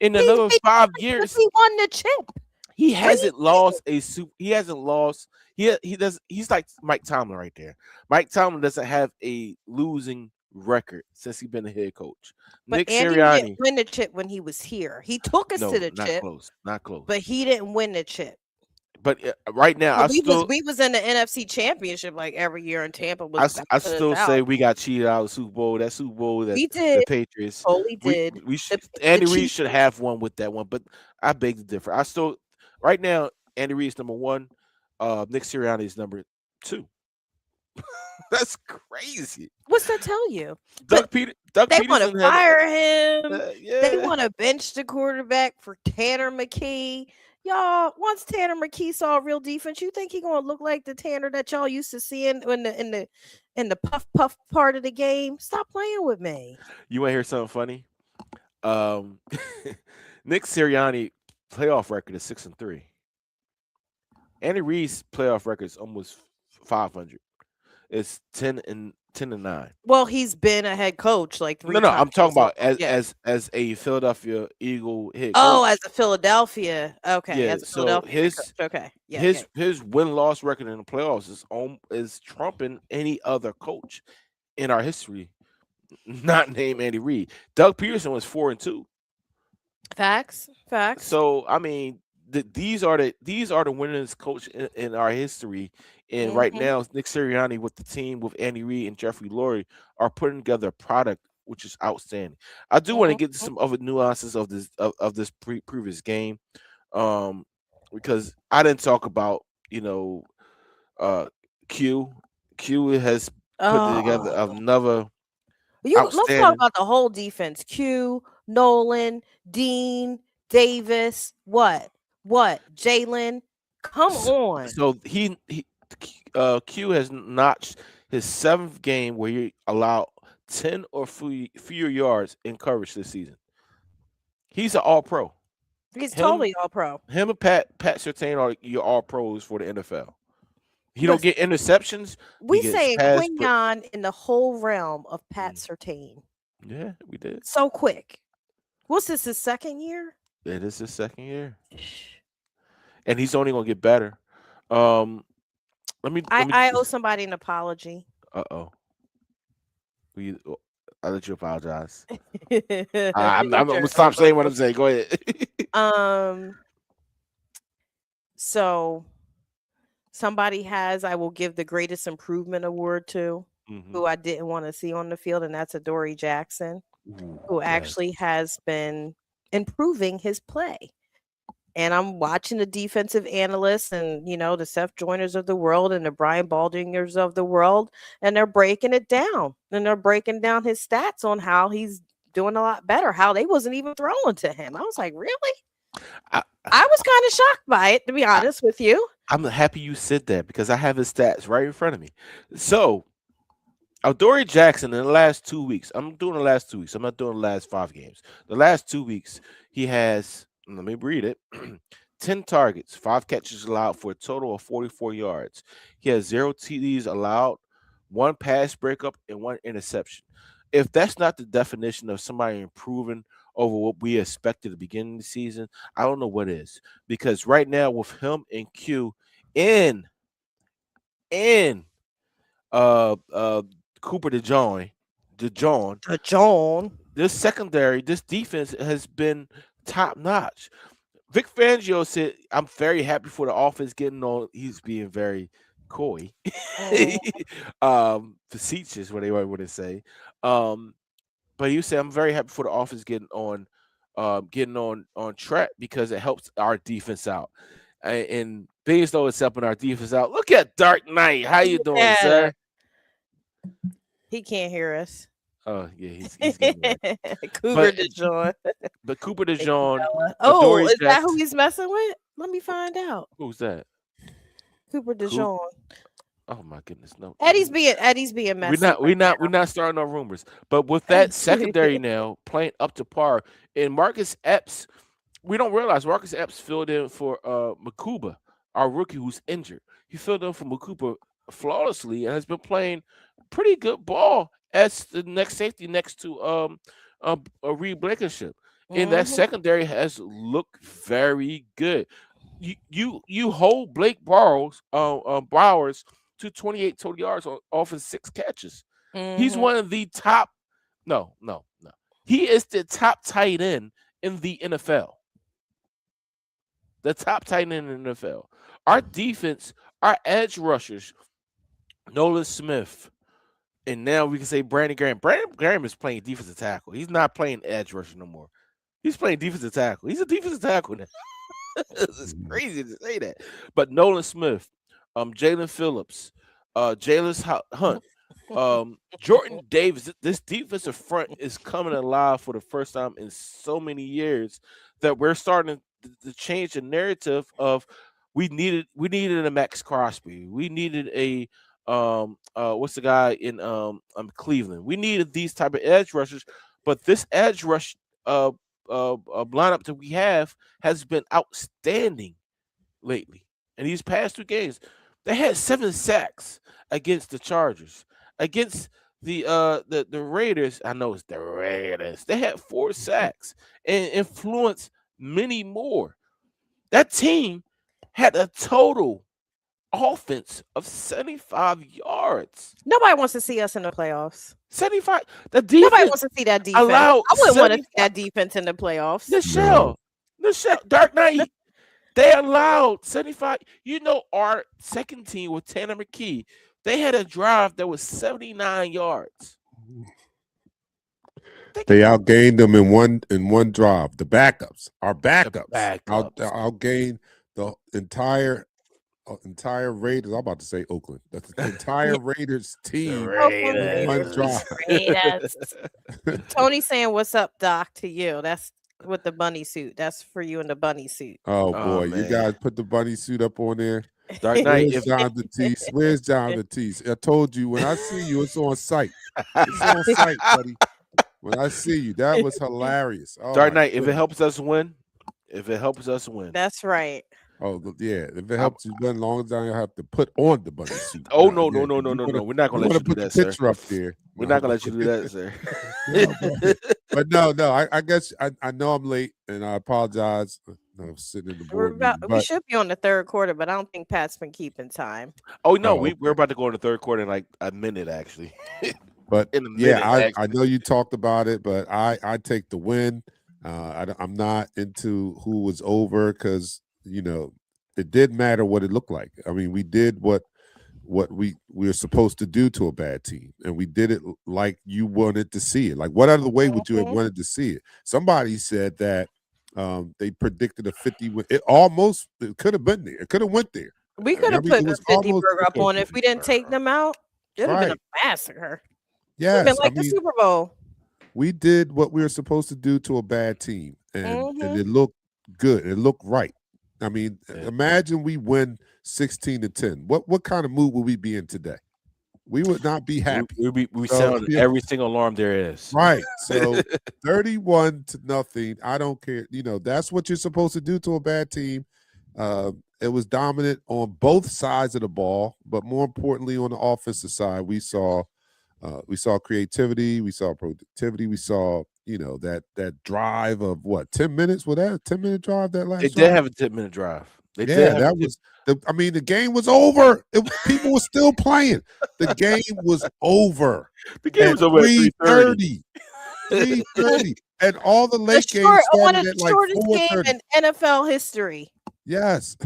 In He another made 5 because years, he won the chip. He What do you hasn't lost a super. He hasn't lost. He does. He's like Mike Tomlin right there. Mike Tomlin doesn't have a losing record since he's been the head coach. But Nick Andy didn't Sirianni, win the chip when he was here. He took us to no, the not chip, close, not close. but he didn't win the chip. But right now, But we was in the NFC Championship like every year, and Tampa was back I to the still say South. we got cheated out of the Super Bowl. That Super Bowl that We the did, Patriots. totally did. We The should the Andy Reid Chiefs. should have one with that one, but I beg to differ. I still right now Andy Reid's number one. Nick Sirianni is number two. That's crazy. What's that tell you? But Doug they want to Peterson had fire him. They yeah. want to bench the quarterback for Tanner McKee. Y'all, once Tanner McKee saw real defense, you think he gonna look like the Tanner that y'all used to see in the puff part of the game? Stop playing with me. You want to hear something funny? Um, Nick Sirianni playoff record is 6-3. Andy Reid's playoff record is almost 500. It's 10-9. Well, he's been a head coach like three No, times. I'm talking about Yeah. as a Philadelphia Eagle head Oh, coach. as a Philadelphia. Okay, Yeah, as a so Philadelphia head his coach. Okay. Yeah. his win loss record in the playoffs is trumping any other coach in our history, not named Andy Reid. Doug Peterson was 4-2. Facts. So I mean, these are the winningest coach in our history, and right Mhm. now Nick Sirianni with the team with Andy Reid and Jeffrey Lurie are putting together a product which is outstanding. I do want to get to Mhm. some other nuances of this previous game, because I didn't talk about uh Q. Q has put together Oh, another let's talk outstanding. about the whole defense. Q, Nolan, Dean, Davis, what? Jalen? Come on. So Q has notched his seventh game where he allowed 10 or fewer yards in coverage this season. He's an All Pro. He's Him, totally all pro. him and Pat Surtain are your All Pros for the NFL. He don't Listen, get interceptions. He we gets saying pass. Quignon in the whole realm of Pat Mm, Surtain. yeah, we did. So quick. What's this, his second year? It is his second year, and he's only gonna get better. Um, let me. I owe somebody an apology. Oh, we. I let you apologize. I'm Your gonna turn, stop saying what bro. I'm saying. Go ahead. Um, so somebody I will give the greatest improvement award to, Mhm. who I didn't want to see on the field, and that's Adoree Jackson, Ooh, who yes. actually has been improving his play. And I'm watching the defensive analysts and, the Seth Joiners of the world and the Brian Baldingers of the world, and they're breaking it down. And they're breaking down his stats on how he's doing a lot better, how they wasn't even throwing to him. I was like, really? I, I was kind of shocked by it, to be I, honest with you. I'm happy you said that because I have his stats right in front of me. So, Adoree Jackson in the last 2 weeks, I'm doing the last 2 weeks. I'm not doing the last 5 games. The last 2 weeks, he has, let me read it, 10 targets, 5 catches allowed for a total of 44 yards. He has 0 TDs allowed, 1 pass breakup, and 1 interception. If that's not the definition of somebody improving over what we expected at the beginning of the season, I don't know what is. Because right now, with him and Q and uh Cooper DeJohn, John. this secondary, this defense has been top notch. Vic Fangio said, "I'm very happy for the offense getting on." He's being very coy, facetious, what they would say. But he said, "I'm very happy for the offense getting on track because it helps our defense out." And being as though it's helping our defense out. Look at DarkKnight. How you doing, sir? He can't hear us. Oh yeah, he's getting ready. Cougar But DeJohn. but Cooper DeJohn, Oh, Adoree is that who Jackson. he's messing with? Let me find out. Who's that? Cooper Coop? DeJohn. Oh my goodness, no. Eddie's being We're messy. not we're not starting no rumors. But with that secondary now playing up to par, and Marcus Epps, we don't realize Marcus Epps filled in for Makuba, our rookie who's injured. He filled in for Makuba flawlessly and has been playing pretty good ball as the next safety next to Reed Blankenship. And that Mhm. secondary has looked very good. you hold Blake Bowers to 28 total yards off his 6 catches. He's Mhm. one of the top. No, no, no. He is the top tight end in the NFL. The top tight end in the NFL. Our defense, our edge rushers, Nolan Smith, and now we can say Brandon Graham. Brandon Graham is playing defensive tackle. He's not playing edge rusher no more. He's playing defensive tackle. He's a defensive tackle now. It's crazy to say that. But Nolan Smith, Jalen Phillips, Jalen Hunt, Jordan Davis. This defensive front is coming alive for the first time in so many years that we're starting to change the narrative of we needed a Max Crosby. We needed a what's the guy in Cleveland. We needed these type of edge rushers, but this edge rush lineup that we have has been outstanding lately. In these past 2 games, they had 7 sacks against the Chargers. Against the Raiders, I know it's the Raiders. They had 4 sacks and influenced many more. That team had a total offense of 75 yards. Nobody wants to see us in the playoffs. 75. The Nobody defense wants to see that defense. allowed I wouldn't want to see 75 that defense in the playoffs. Nichelle, DarkKnight. They allowed 75. You know, our second team with Tanner McKee, they had a drive that was 79 yards. They outgained them in one drive. The backups, our backups, outgained the entire Raiders. I'm about to say Oakland. That's the entire Raiders team. Raiders. One drive. Raiders. Tony saying, "What's up, Doc?" To you. That's with the bunny suit. That's for you in the bunny suit. Oh boy, you man. guys put the bunny suit up on there. DarkKnight. Where's John Batiste? Where's John Batiste? I told you when I see you, it's on site. It's on site, buddy. When I see you, that was hilarious. Oh, DarkKnight. If it helps us win, That's right. Oh yeah, if it helps you win, long as I don't have to put on the bunny suit. Oh no. We're not gonna let you do that, sir. Picture up there. We're not gonna let you do that, sir. But no. I guess I know I'm late, and I apologize. I'm sitting in the board meeting, We should be on the 3rd quarter, but I don't think Pat's been keeping time. Oh no, we're about to go in the 3rd quarter in like a minute, actually. But in a minute, I know you talked about it, but I take the win. I'm not into who was over because it did matter what it looked like. I mean, we did what we were supposed to do to a bad team, and we did it like you wanted to see it. Like, what other way would you have wanted to see it? Somebody said that they predicted a 50 win. It could have been there. It could have went there. We could have put the 50 burger up on if we didn't take them out. It would have been a massacre. Yeah, been like the Super Bowl. We did what we were supposed to do to a bad team, and it looked good. It looked right. I mean, imagine we win 16-10. What kind of mood would we be in today? We would not be happy. We sound every single alarm there is. Right. So 31-0. I don't care. That's what you're supposed to do to a bad team. It was dominant on both sides of the ball, but more importantly, on the offensive side, we saw creativity, we saw productivity, we saw that drive of 10 minutes. Was that a 10-minute drive? That last they drive? did have a 10-minute drive. The game was over. People were still playing. The game was over. The game was over at 3:30. 3:30. And all the late games started at like 4:30. Game in NFL history. Yes.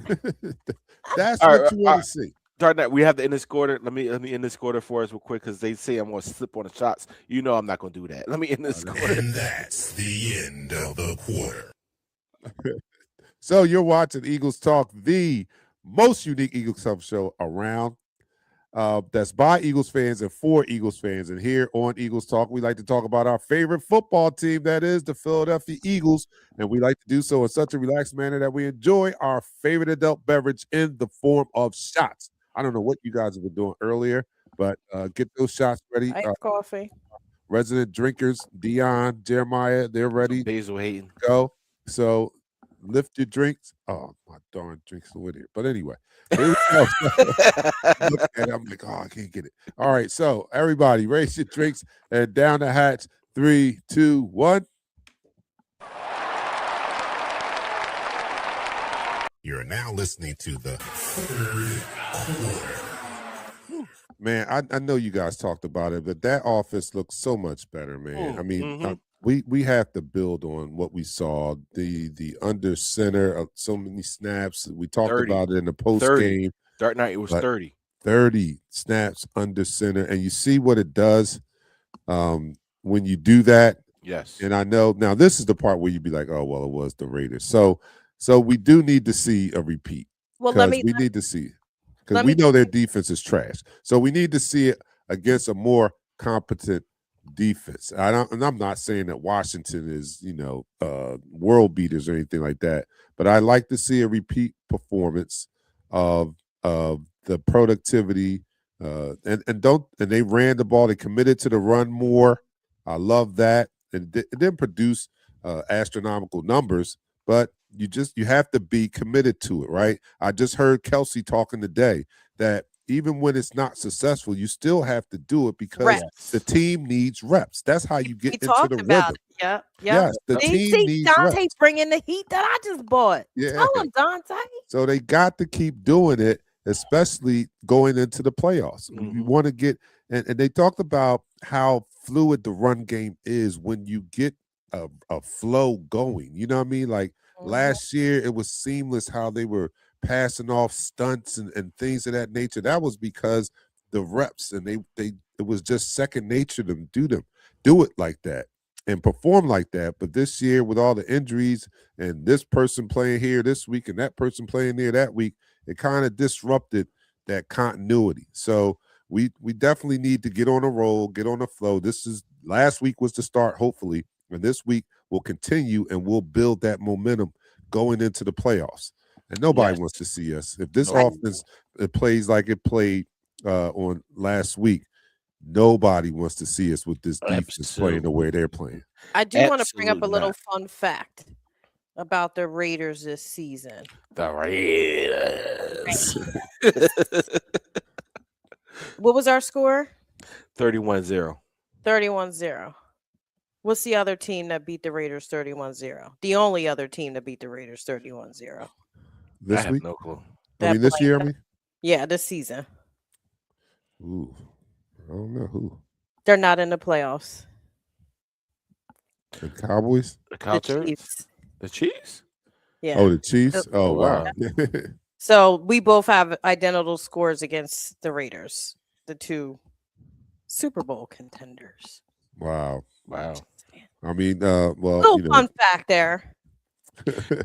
That's what you want to see. DarkKnight, we have to end this quarter. Let me end this quarter for us real quick because they say I'm going to slip on the shots. I'm not going to do that. Let me end this quarter. And that's the end of the quarter. So you're watching Eagles Talk, the most unique Eagles Talk show around. That's by Eagles fans and for Eagles fans. And here on Eagles Talk, we like to talk about our favorite football team, that is the Philadelphia Eagles. And we like to do so in such a relaxed manner that we enjoy our favorite adult beverage in the form of shots. I don't know what you guys have been doing earlier, but get those shots ready. Coffee. Resident drinkers, Dion, Jeremiah, they're ready. Basil Hayden. Go. So lift your drinks. Oh, my darn drinks are with here. But anyway, here we go. Look at it, I'm like, I can't get it. All right, so everybody raise your drinks and down the hatch. 3, 2, 1. You're now listening to the third quarter. Man, I know you guys talked about it, but that offense looks so much better, man. I mean, we have to build on what we saw. The under center of so many snaps. We talked 30. about it in the post 30. game. DarkKnight, it was 30. 30 snaps under center, and you see what it does when you do that. Yes. And I know now this is the part where you'd be like, oh, well, it was the Raiders. So we do need to see a repeat. Well, we need to see it. Because we know their defense is trash. So we need to see it against a more competent defense. And I'm not saying that Washington is, world beaters or anything like that. But I like to see a repeat performance of the productivity. And they ran the ball. They committed to the run more. I love that. And it didn't produce astronomical numbers, but you have to be committed to it, right? I just heard Kelsey talking today that even when it's not successful, you still have to do it because the team needs reps. That's how you get into the rhythm. Yeah. Yes, the team needs Dante's reps. bringing the heat that I just bought. Yeah. Tell him, Dante. So they got to keep doing it, especially going into the playoffs. You want to get and they talked about how fluid the run game is when you get a flow going. You know what I mean? Like last year, it was seamless how they were passing off stunts and things of that nature. That was because the reps and it was just second nature to do it like that and perform like that. But this year, with all the injuries and this person playing here this week and that person playing there that week, it kind of disrupted that continuity. So we definitely need to get on a roll, get on the flow. Last week was the start, hopefully, and this week will continue and we'll build that momentum going into the playoffs. And nobody wants to see us. If this offense plays like it played on last week, nobody wants to see us with this defense playing the way they're playing. I do want to bring up a little fun fact about the Raiders this season. The Raiders. What was our score? 31-0. 31-0. What's the other team that beat the Raiders 31-0? The only other team that beat the Raiders 31-0. This week? No clue. This year, Yeah, this season. Ooh, I don't know who. They're not in the playoffs. The Cowboys? The Chiefs. The Chiefs? Yeah. Oh, the Chiefs? Oh, wow. So we both have identical scores against the Raiders, the two Super Bowl contenders. Wow. I mean, fun fact there.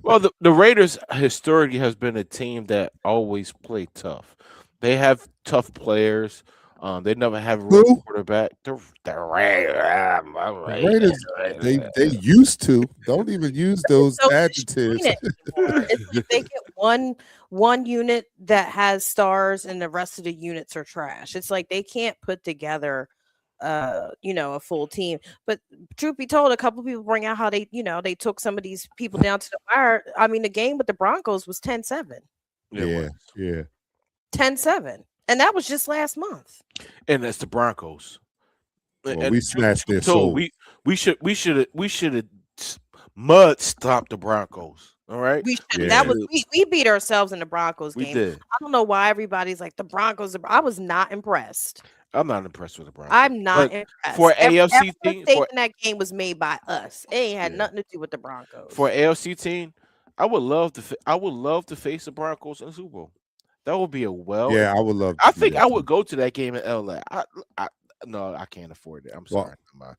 Well, the Raiders historically has been a team that always play tough. They have tough players. They never have a real quarterback. The Raiders, they used to. Don't even use those adjectives. It's like they get one unit that has stars and the rest of the units are trash. It's like they can't put together a full team. But truth be told, a couple people bring out how they took some of these people down to the wire. I mean, the game with the Broncos was 10-7. Yeah. 10-7. And that was just last month. And that's the Broncos. Well, we smashed their soul. We should have mud stomped the Broncos. All right. We should. That was we beat ourselves in the Broncos game. We did. I don't know why everybody's like the Broncos. I was not impressed. I'm not impressed with the Broncos. I'm not impressed. For AFC team, that game was made by us. It ain't had nothing to do with the Broncos. For AFC team, I would love to face the Broncos in the Super Bowl. That would be I would love. I think I would go to that game in LA. No, I can't afford it. I'm sorry. Let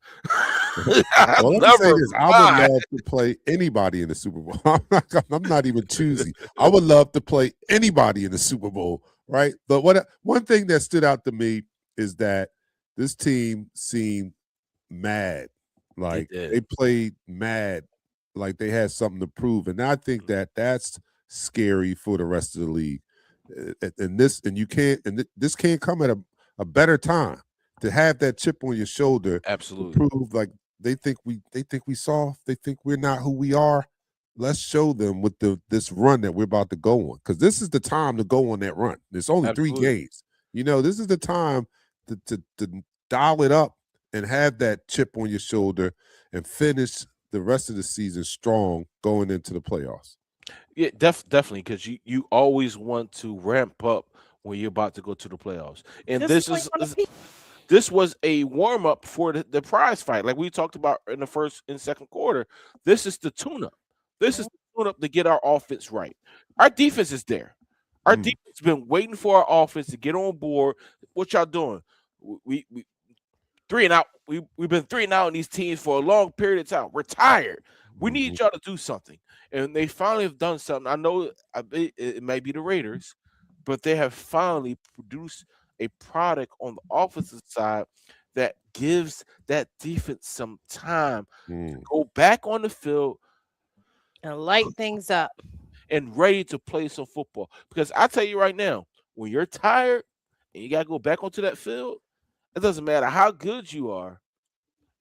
me say this. I would love to play anybody in the Super Bowl. I'm not even choosy. I would love to play anybody in the Super Bowl, right? But one thing that stood out to me is that this team seemed mad. Like they played mad, like they had something to prove. And I think that's scary for the rest of the league. And this can't come at a better time to have that chip on your shoulder. Absolutely. To prove like they think we soft, they think we're not who we are. Let's show them with this run that we're about to go on, because this is the time to go on that run. There's only 3 games. This is the time to dial it up and have that chip on your shoulder and finish the rest of the season strong going into the playoffs. Yeah, definitely, because you always want to ramp up when you're about to go to the playoffs, and This is like on a peak. this was a warm up for the prize fight, like we talked about in the first and second quarter. This is the tune up. This is the tune up to get our offense right. Our defense is there. Our defense has been waiting for our offense to get on board. What y'all doing? We three and out. We've been three and out in these teams for a long period of time. We're tired. We need y'all to do something, and they finally have done something. I know it may be the Raiders, but they have finally produced a product on the offensive side that gives that defense some time to go back on the field And light things up. and ready to play some football. Because I tell you right now, when you're tired and you gotta go back onto that field, it doesn't matter how good you are.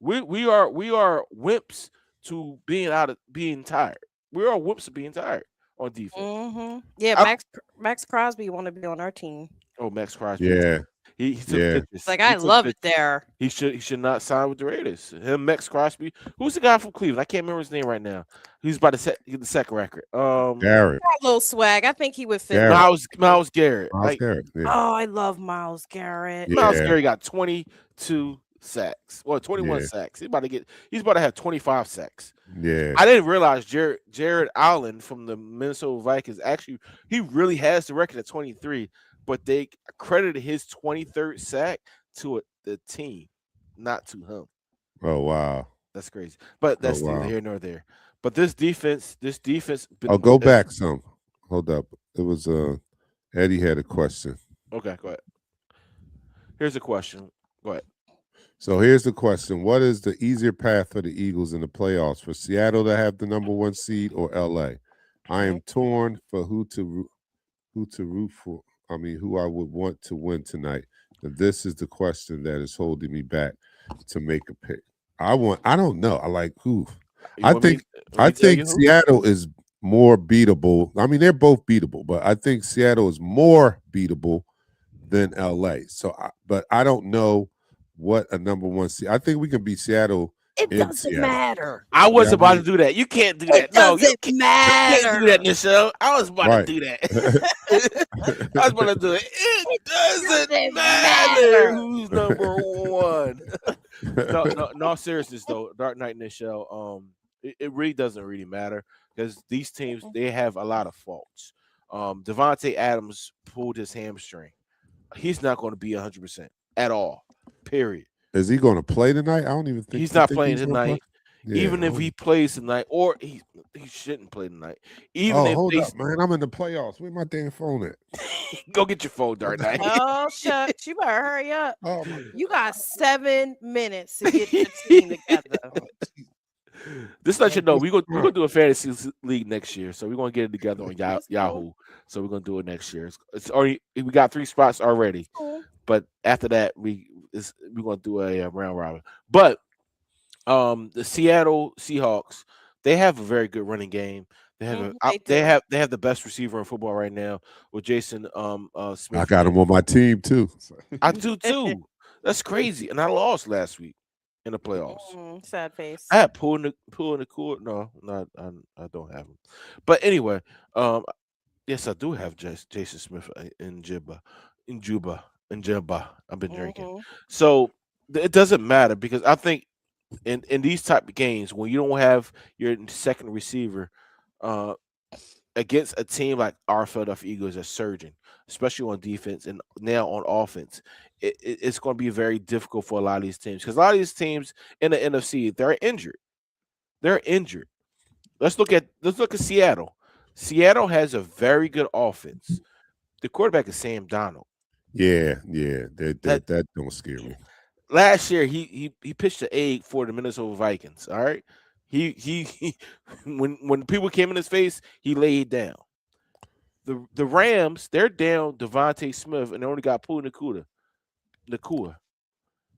We are wimps to being tired. We are wimps to being tired on defense. Yeah, I- Max Crosby want to be on our team. oh, Max Crosby. Yeah. He took Yeah. pictures. It's like He I took love it pictures. there. He should not sign with the Raiders. Him, Max Crosby. Who's the guy from Cleveland? I can't remember his name right now. He's about to set the second record. Garrett. Got a little swag. I think he would fit. Garrett. Miles Garrett. Miles Garrett. Yeah. Oh, I love Miles Garrett. Yeah. Miles Garrett got 22 sacks. Well, 21 Yeah. sacks. He's about to have 25 sacks. Yeah. I didn't realize Jared Allen from the Minnesota Vikings he really has the record at 23, but they credited his 23rd sack to the team, not to him. Oh wow. That's crazy. But that's neither here nor there. But this defense. I'll go back some. Hold up. It was Eddie had a question. Okay, go ahead. Here's a question. Go ahead. So here's the question. What is the easier path for the Eagles in the playoffs? For Seattle to have the number 1 seed or LA? I am torn for who to root for. I mean, who I would want to win tonight. And this is the question that is holding me back to make a pick. I don't know. I like who. I think Seattle is more beatable. I mean, they're both beatable, but I think Seattle is more beatable than LA. So, but I don't know what a number 1 seed. I think we can beat Seattle. It doesn't matter. I was about to do that. You can't do that. No, you can't do that, Nichelle. I was about to do that. I was about to do it. It doesn't matter who's number 1. No, seriousness though, DarkKnight, Nichelle. It really doesn't really matter because these teams they have a lot of faults. Devontae Adams pulled his hamstring. He's not going to be 100% at all. Period. Is he going to play tonight? I don't even think he's not playing tonight. Yeah, even if he plays tonight, or he shouldn't play tonight. Even if hold up, man! I'm in the playoffs. Where my damn phone at? Go get your phone, DarkKnight. Oh shucks, you better hurry up. Oh, you got 7 minutes to get your team together. Just let you know, we're gonna do a fantasy league next year, so we're gonna get it together on Yahoo. So we're gonna do it next year. It's already we got 3 spots already, but after that we're gonna do a round robin. But the Seattle Seahawks, they have a very good running game. They have they have the best receiver in football right now with Jason Smith. I got him on my team too. I do too. That's crazy, and I lost last week in the playoffs. Sad face. I had pull in the court. No, I don't have him. But anyway, yes, I do have Jason Smith in Juba. I've been drinking, so it doesn't matter because I think in these type of games when you don't have your second receiver against a team like our Philadelphia Eagles are surging, especially on defense and now on offense, it's going to be very difficult for a lot of these teams because a lot of these teams in the NFC they're injured. They're injured. Let's look at Seattle. Seattle has a very good offense. The quarterback is Sam Darnold. Yeah, that don't scare me. Last year he pitched the egg for the Minnesota Vikings. All right, he when people came in his face, he laid down. The Rams, they're down Devontae Smith and they only got Pooh Nakua.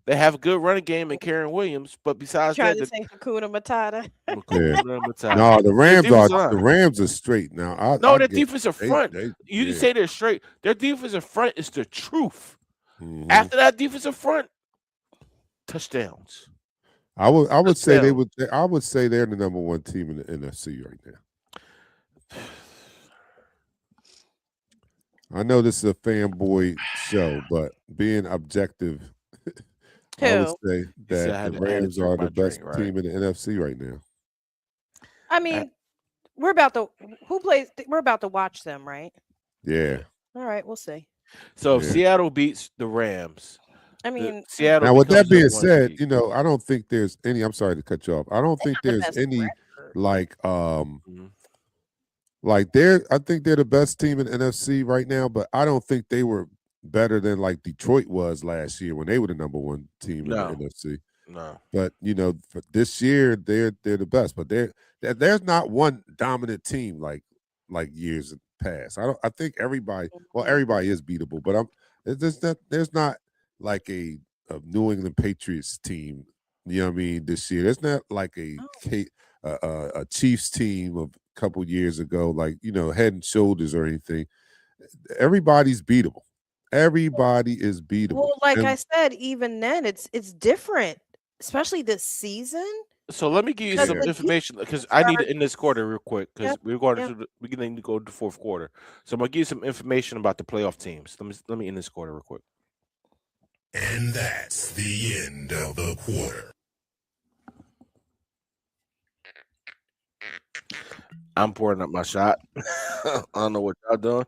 They have a good running game in Karen Williams, but besides Trying that, to say Hakuna Matata. No, the Rams are straight now. Their defensive front. You didn't say they're straight. Their defensive front is the truth. Mm-hmm. After that defensive front, touchdowns. I would say they would. I would say they're the number 1 team in the NFC right now. I know this is a fanboy show, but being objective, I would Who? say He said that I the had to Rams drink are my the best drink, right? team in the NFC right now. I mean, we're about to who plays. We're about to watch them, right? Yeah. All right, we'll see. So if Yeah. Seattle beats the Rams, I mean, Seattle Now, with that becomes being number one said, seed. you know, I don't think there's any. I'm sorry to cut you off. I don't they think got the there's best any record. Mhm. like they're. I think they're the best team in NFC right now, but I don't think they were better than like Detroit was last year when they were the number one team in the No, NFC. no. But you know, for this year they're the best. But there's not one dominant team like years past. I think everybody. Well, Mhm. everybody is beatable, but there's not like a New England Patriots team. You know what I mean? This year, there's not like Oh, a Chiefs team of a couple years ago, like head and shoulders or anything. Everybody's beatable. Everybody is beatable. well, like I And said, even then, it's different, especially this season. So let me give you Because some yeah, the information because defense I need are it in this quarter real quick yeah, because we're going yeah. to the beginning to go to the fourth quarter. So I'm gonna give you some information about the playoff teams. Let me end this quarter real quick. And that's the end of the quarter. I'm pouring up my shot. I don't know what y'all doing.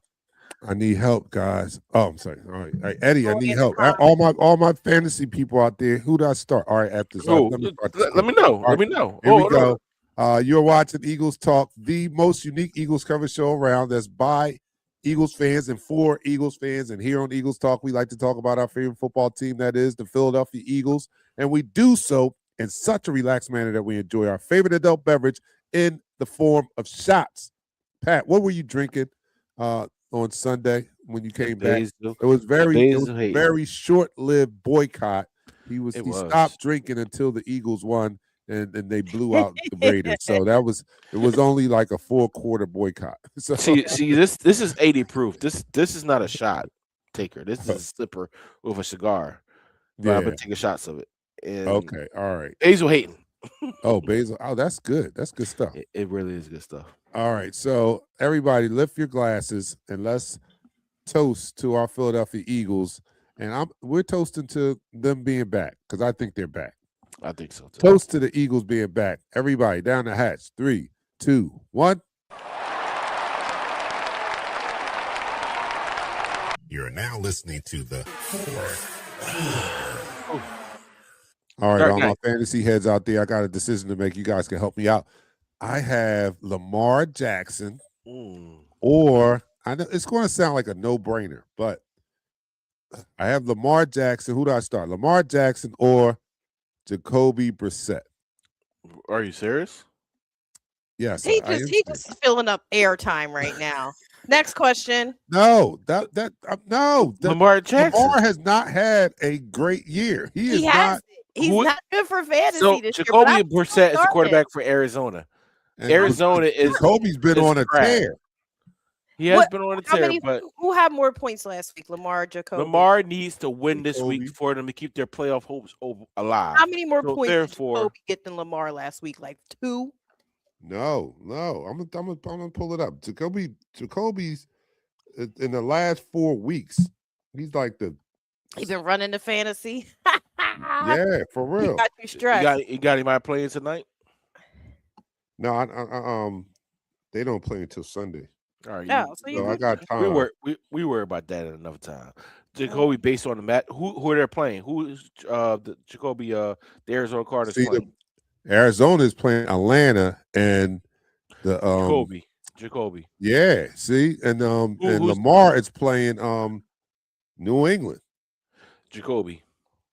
I need help, guys. Oh, I'm sorry. All right, Eddie, I Oh, need it's help. hot. All my fantasy people out there. Who do I start? All right, after this, Oh, let me start the let me score. know. All Let right, me know. here we Oh, no. go. You're watching Eagles Talk, the most unique Eagles coverage show around. That's by Eagles fans and for Eagles fans. And here on Eagles Talk, we like to talk about our favorite football team, that is the Philadelphia Eagles, and we do so in such a relaxed manner that we enjoy our favorite adult beverage in the form of shots. Pat, what were you drinking on Sunday when you The came back? Basil, It was the very Basil Hayden. short-lived boycott. He It was. stopped drinking until the Eagles won and they blew out the Raiders. So it was only like a 4-quarter boycott. So See, this is 80 proof. This is not a shot taker. This is a sipper with a cigar. But I've yeah. been taking shots of it. And Okay. All right. Basil Hayden. Oh, basil. Oh, that's good. That's good stuff. It really is good stuff. All right. So everybody lift your glasses and let's toast to our Philadelphia Eagles. And we're toasting to them being back because I think they're back. I think so too. Toast to the Eagles being back. Everybody down the hatch. 3, 2, 1. You're now listening to the fourth quarter. All right, Dark all my Knight. fantasy heads out there, I got a decision to make. You guys can help me out. I have Lamar Jackson, or I know it's going to sound like a no-brainer, but I have Lamar Jackson. Who do I start? Lamar Jackson or Jacoby Brissett? Are you serious? Yes, He I just am. he just filling up airtime right now. Next question. No, Lamar Jackson. Lamar has not had a great year. He is He has not. he's Who- not good for fantasy So this year. Jacoby But I Brissett is the started. quarterback for Arizona. And Arizona is Jacoby's been is on a crap. tear. He has What- been on a How tear, many? but Who had more points last week? Lamar, or Jacoby. Lamar needs to win this week Jacoby. for them to keep their playoff hopes alive. How many more So points did therefore, Jacoby get than Lamar last week? Like 2. No. I'm gonna pull it up. Jacoby's in the last 4 weeks. He's like He's been running the fantasy. yeah, for He real. got you stressed. you got anybody playing tonight? No, they don't play until Sunday. All right, No, so So I you got we time. we worry about that at another time. Jacoby, based on the mat, who are they playing? Who is the Jacoby? The Arizona Cardinals See, playing? Arizona is playing Atlanta and the Jacoby. yeah. See, and who's- Lamar is playing New England. Jacoby.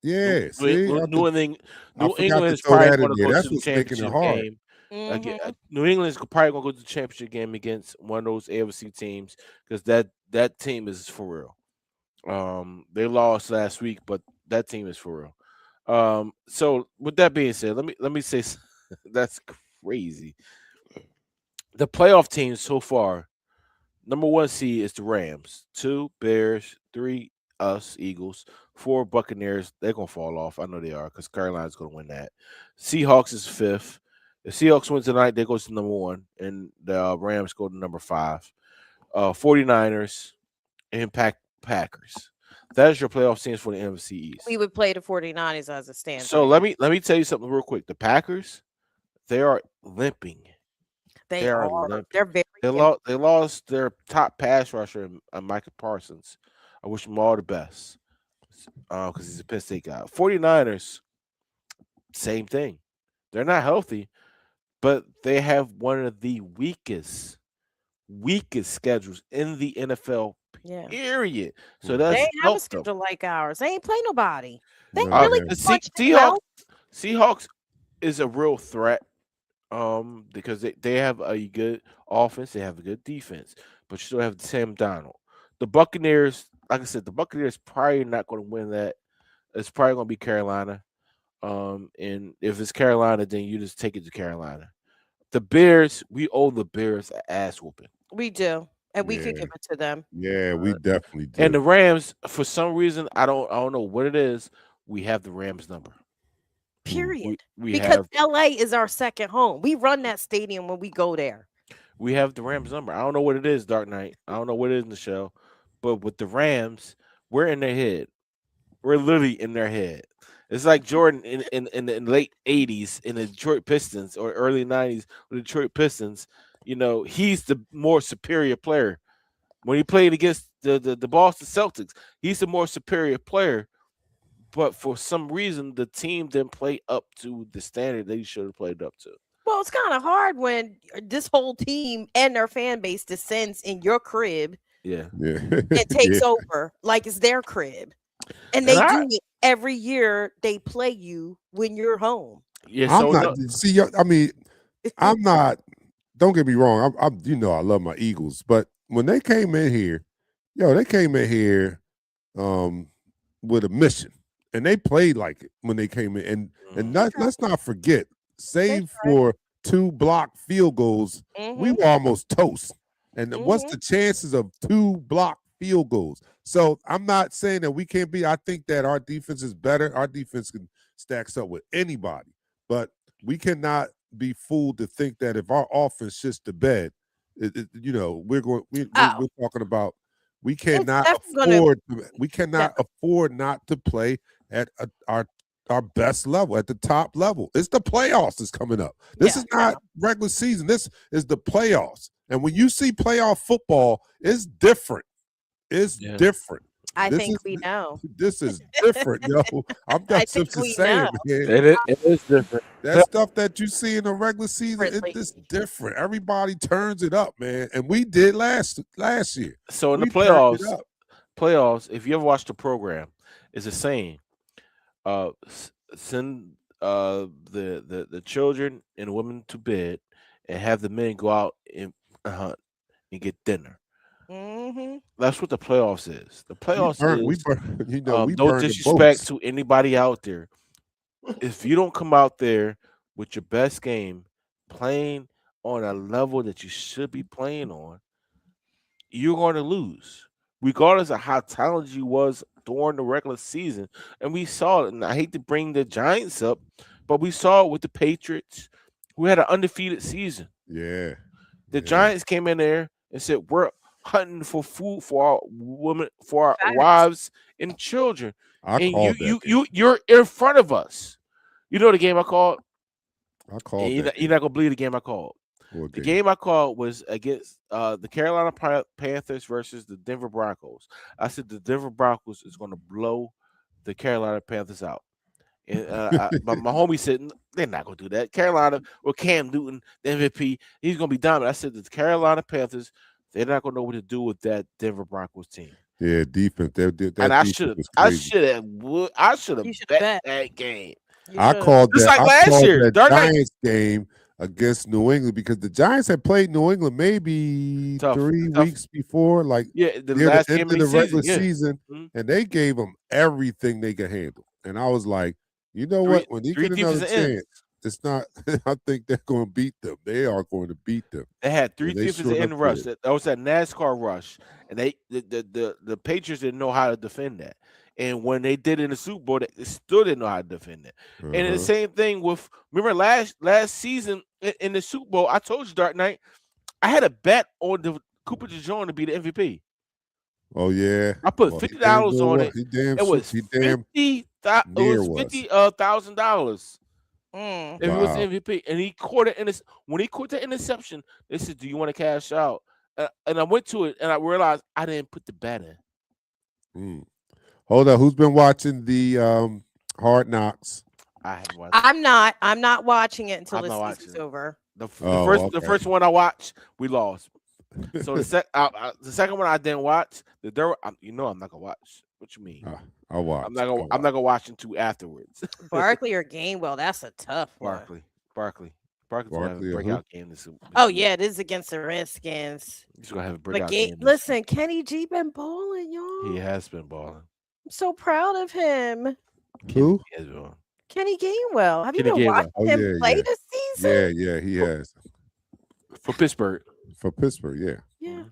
Yeah, see, New England forgot to is throw probably that in going to there. go That's to the what's making it championship hard. game. Mhm. New England is probably going to go to the championship game against one of those AFC teams because that team is for real. They lost last week, but that team is for real. So with that being said, let me say that's crazy. The playoff teams so far, number 1 seed is the Rams, 2 Bears, 3 us Eagles, 4 Buccaneers. They're gonna fall off. I know they are because Carolina's gonna win that. Seahawks is 5th. If Seahawks win tonight, they go to number 1, and the Rams go to number 5. 49ers, and Packers. That is your playoff teams for the NFC East. We would play the 49ers as it stands So right let me tell you something real quick. The Packers, they are limping. They They are are. limping. They're very They lost their top pass rusher, Micah Parsons. I wish him all the best because he's a Penn State guy. 49ers, same thing. They're not healthy, but they have one of the weakest schedules in the NFL. yeah. Period. So They that's ain't have a helped them. schedule like ours. They ain't play nobody. They No, really man. The punched in the mouth. Seahawks is a real threat because they have a good offense, they have a good defense, but you still have Sam Donald. The Buccaneers, like I said, the Buccaneers probably not going to win that. It's probably going to be Carolina. And if it's Carolina, then you just take it to Carolina. The Bears, we owe the Bears an ass whooping. We do. And we could Yeah. give it to them. Yeah, we definitely do. And the Rams, for some reason, I don't know what it is. We have the Rams number. Period. We Because have LA is our second home. We run that stadium when we go there. we have the Rams number. I don't know what it is, Dark Knight. I don't know what it is in the show, but with the Rams, we're in their head. We're literally in their head. It's like Jordan in the late 80s in the Detroit Pistons or early 90s with the Detroit Pistons. You know, he's the more superior player. When he played against the Boston Celtics, he's the more superior player. But for some reason, the team didn't play up to the standard they should have played up to. Well, it's kind of hard when this whole team and their fan base descends in your crib Yeah. Yeah. and takes over like it's their crib. And they do it every year. They play you when you're home. Yeah. I'm not. See, I mean, I'm not. Don't get me wrong. I'm. You know, I love my Eagles, but when they came in here, they came in here, with a mission, and they played like it when they came in. And let's not forget, save for 2 blocked field goals, we were almost toast. And what's the chances of 2 blocked field goals? So I'm not saying that we can't be. I think that our defense is better. Our defense can stacks up with anybody, but we cannot be fooled to think that if our offense shits the bed, we're going. We're talking about we cannot afford not to play at our best level, at the top level. It's the playoffs that's coming up. This is not regular season. This is the playoffs. And when you see playoff football, it's different. It's different. I think we know. This is different, yo. I'm just saying, man. It is different. That stuff that you see in the regular season, it's different. Everybody turns it up, man. And we did last year. So in the playoffs, if you ever watch the program, it's a saying. Send the children and women to bed and have the men go out and hunt and get dinner. That's what the playoffs is. The playoffs is no disrespect to anybody out there. If you don't come out there with your best game, playing on a level that you should be playing on, you're going to lose, regardless of how talented you was during the regular season. And we saw it. And I hate to bring the Giants up, but we saw it with the Patriots, who had an undefeated season. Yeah. The Giants came in there and said, we're hunting for food for our women, for our wives and children. You're in front of us. You know the game I called? You're not gonna believe the game I called. The game I called was against the Carolina Panthers versus the Denver Broncos. I said the Denver Broncos is going to blow the Carolina Panthers out. And my homie said they're not going to do that. Carolina or Cam Newton, the MVP, he's going to be dominant. I said the Carolina Panthers, they're not going to know what to do with that Denver Broncos team. Yeah, defense. And I should have bet that game. I called just that. Like last year, the Giants game against New England because the Giants had played New England maybe 3 weeks before, like the last game of the regular season, and they gave them everything they could handle. And I was like, you know what? When they get another chance, it's not. I think they're going to beat them. They are going to beat them. They had 3 defensive end rush. That was that NASCAR rush, and the Patriots didn't know how to defend that. And when they did it in the Super Bowl, they still didn't know how to defend it. And the same thing with remember last season in the Super Bowl, I told you, Dark Knight, I had a bet on the Cooper DeJean to be the MVP. Oh yeah. I put Well, he damn $50 good on was. it. He damn It was he damn near was. $50,000 Mm. if he was Wow. MVP, and he caught it. When he caught the interception, they said, "Do you want to cash out?" And I went to it, and I realized I didn't put the bet in. Mm. Hold up. Who's been watching the Hard Knocks? I haven't watched. I'm not watching it until I'm the not season's watching it. over. The Oh, the okay. first one I watched, we lost. So the second one I didn't watch. I'm not gonna watch. What you mean? I'll watch. I'm not gonna watch until afterwards. Barkley or Gainwell, that's a tough one. Barkley's gonna have a Barkley or who? breakout game this Oh week. yeah, it is against the Redskins. He's gonna have a But breakout game. listen, Kenny G been balling, y'all. He has been balling. I'm so proud of him. Who? He has been balling. Kenny Gainwell. Have you Kenny been Gainwell. watching Oh, him yeah, play yeah. this season? Yeah, he has. For Pittsburgh. For Pittsburgh, yeah. Yeah.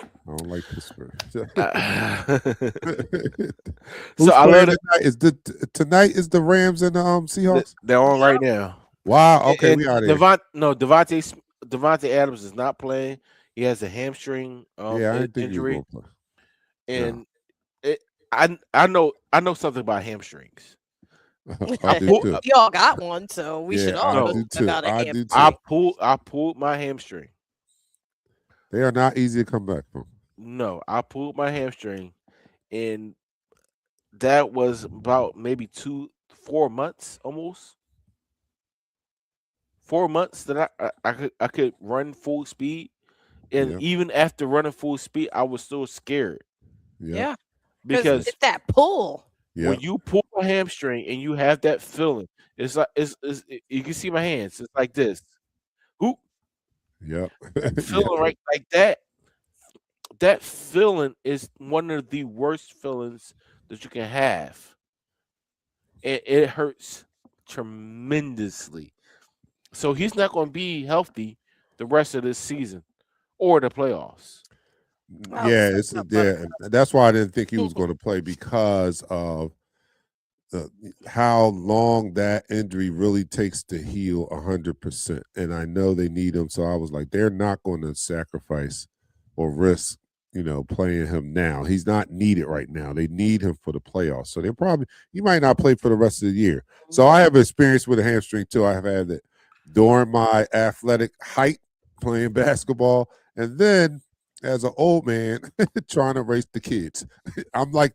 I don't like Pittsburgh. So Who's I playing love tonight? Tonight is the Rams and the Seahawks. they're on right now. Wow. Okay, And we are there. Devontae Adams is not playing. He has a hamstring Yeah, I didn't think you were injury, gonna play. and I know something about hamstrings. I do too. You all got one, so we should Yeah, all I know do too. about a I ham. do too. I pulled my hamstring. They are not easy to come back from. No, I pulled my hamstring, and that was about maybe 4 months, almost 4 months that I could run full speed, and Yeah. even after running full speed, I was still scared Yeah, because it's that pull. Yeah. when you pull a hamstring and you have that feeling, it's like you can see my hands. It's like this. Who Yep. feeling right like that? That feeling is one of the worst feelings that you can have. It hurts tremendously. So he's not going to be healthy the rest of this season or the playoffs. Oh, Yeah, so it's tough, yeah. That's why I didn't think he was going to play because of how long that injury really takes to heal 100%. And I know they need him, so I was like, they're not going to sacrifice or risk, playing him now. He's not needed right now. They need him for the playoffs, so he might not play for the rest of the year. So I have experience with a hamstring too. I have had it during my athletic height playing basketball, and then as an old man trying to race the kids. I'm like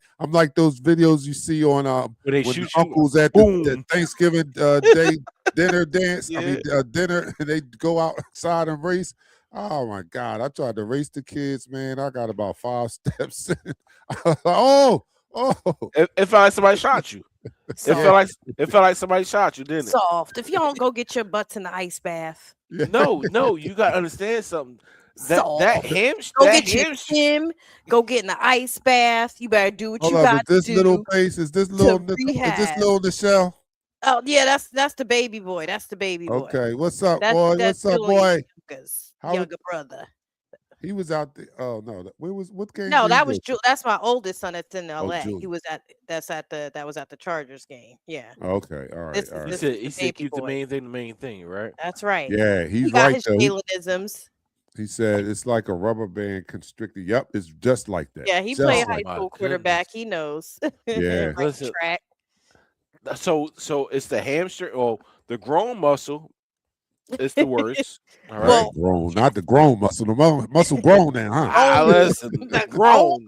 those videos you see on When they when shoot the you, uncles at the Thanksgiving day dinner dance. Yeah. I mean dinner, and they go outside and race. Oh my God! I tried to race the kids, man. I got about 5 steps. oh. it felt like somebody shot you. It felt like somebody shot you, didn't it? Soft. If you don't go get your butts in the ice bath. Yeah. No, you got to understand something. Soft. That Go get your gym. Go get in the ice bath. You better do what Hold you up, got is this to do. little Pace? Is this little rehab. Nichelle? Oh yeah, that's the baby boy. That's the baby boy. Okay, what's up, That's- boy? that's What's up, Julian boy? Younger's How- younger brother. He was out there. Oh no, what game? No, did he that go was to? that's my oldest son that's in LA. Julian. He was at that was at the Chargers game. Yeah. Okay, all right, This all is- right. He this said the keep baby the boy. main thing, right? That's right. Yeah, He he's got right his though. Jalenisms. He said it's like a rubber band constricted. Yep, it's just like that. Yeah, he Just played like high my school quarterback. goodness. He knows. Yeah. Right Listen, track. So it's the hamstring. Oh, the grown muscle is the worst. All right. Well, grown, not the grown muscle. The muscle grown now, huh? I listen. The The grown,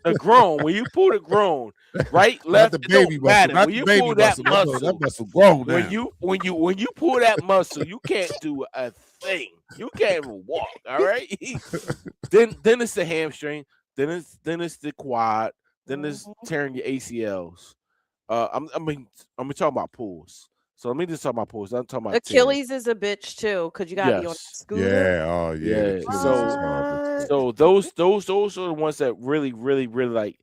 the grown. When you pull the grown, right, Not left, the it baby don't muscle. matter. Not When the you baby pull that muscle. muscle, That muscle grown now. when you pull that muscle, you can't do a thing. You can't even walk. All right. then it's the hamstring. Then it's the quad. Then it's tearing your ACLs. I'm talking about pulls. So let me just talk about pulls. I'm talking about tears. Achilles is a bitch too, because you gotta be on that Yes. scooter. Yeah. Oh yeah. Yeah, the Achilles is horrible. What? So those are the ones that really like.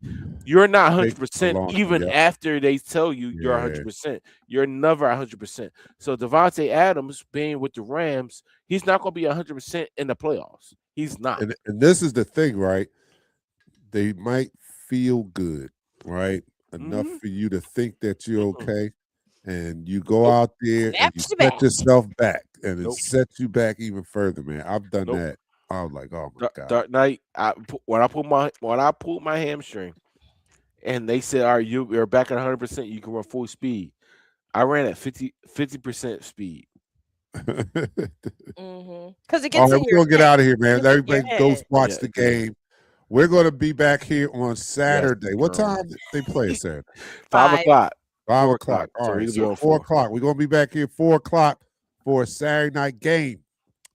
You're not Take 100% a long- even yep. after they tell you you're Yeah. 100%. You're never 100%. So Devontae Adams being with the Rams, he's not going to be 100% in the playoffs. He's not. And this is the thing, right? They might feel good, right? Enough Mhm. for you to think that you're okay. And you go out there and you Snaps you set back. yourself back, and it Nope. sets you back even further, man. I've done Nope. that I was like, oh my God. Dark Knight. When I pulled my hamstring, and they said, "All right, you're back at 100%. You can run full speed." I ran at 50% speed. Because it All gets right, in we're your gonna get head. out of here, man. Gets in your Everybody go head. watch Yeah, the game. We're gonna be back here on Saturday. Yes, What girl. time they play Saturday? 5 5. o'clock. 5 4 o'clock. All So right, it'll be so on 4 4. o'clock. We're gonna be back here 4 o'clock for a Saturday night game,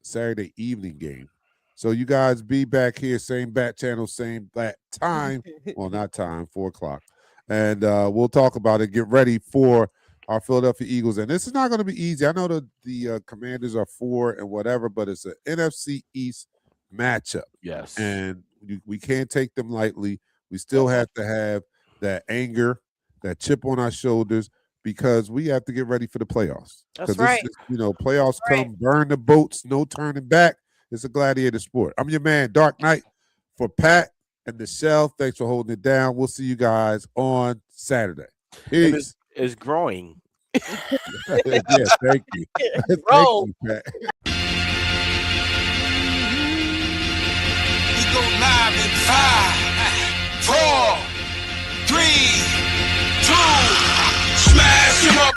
Saturday evening game. So you guys be back here, same bat channel, same bat time. Well, not time, 4 o'clock. And we'll talk about it. Get ready for our Philadelphia Eagles. And this is not going to be easy. I know the Commanders are 4 and whatever, but it's an NFC East matchup. Yes. And we can't take them lightly. We still have to have that anger, that chip on our shoulders, because we have to get ready for the playoffs. That's right. This is, playoffs come, burn the boats, no turning back. It's a gladiator sport. I'm your man, Dark Knight, for Pat and Nichelle. Thanks for holding it down. We'll see you guys on Saturday. Peace. It's growing. Yeah, thank you. Roll. Thank you, Pat. We go live in 5.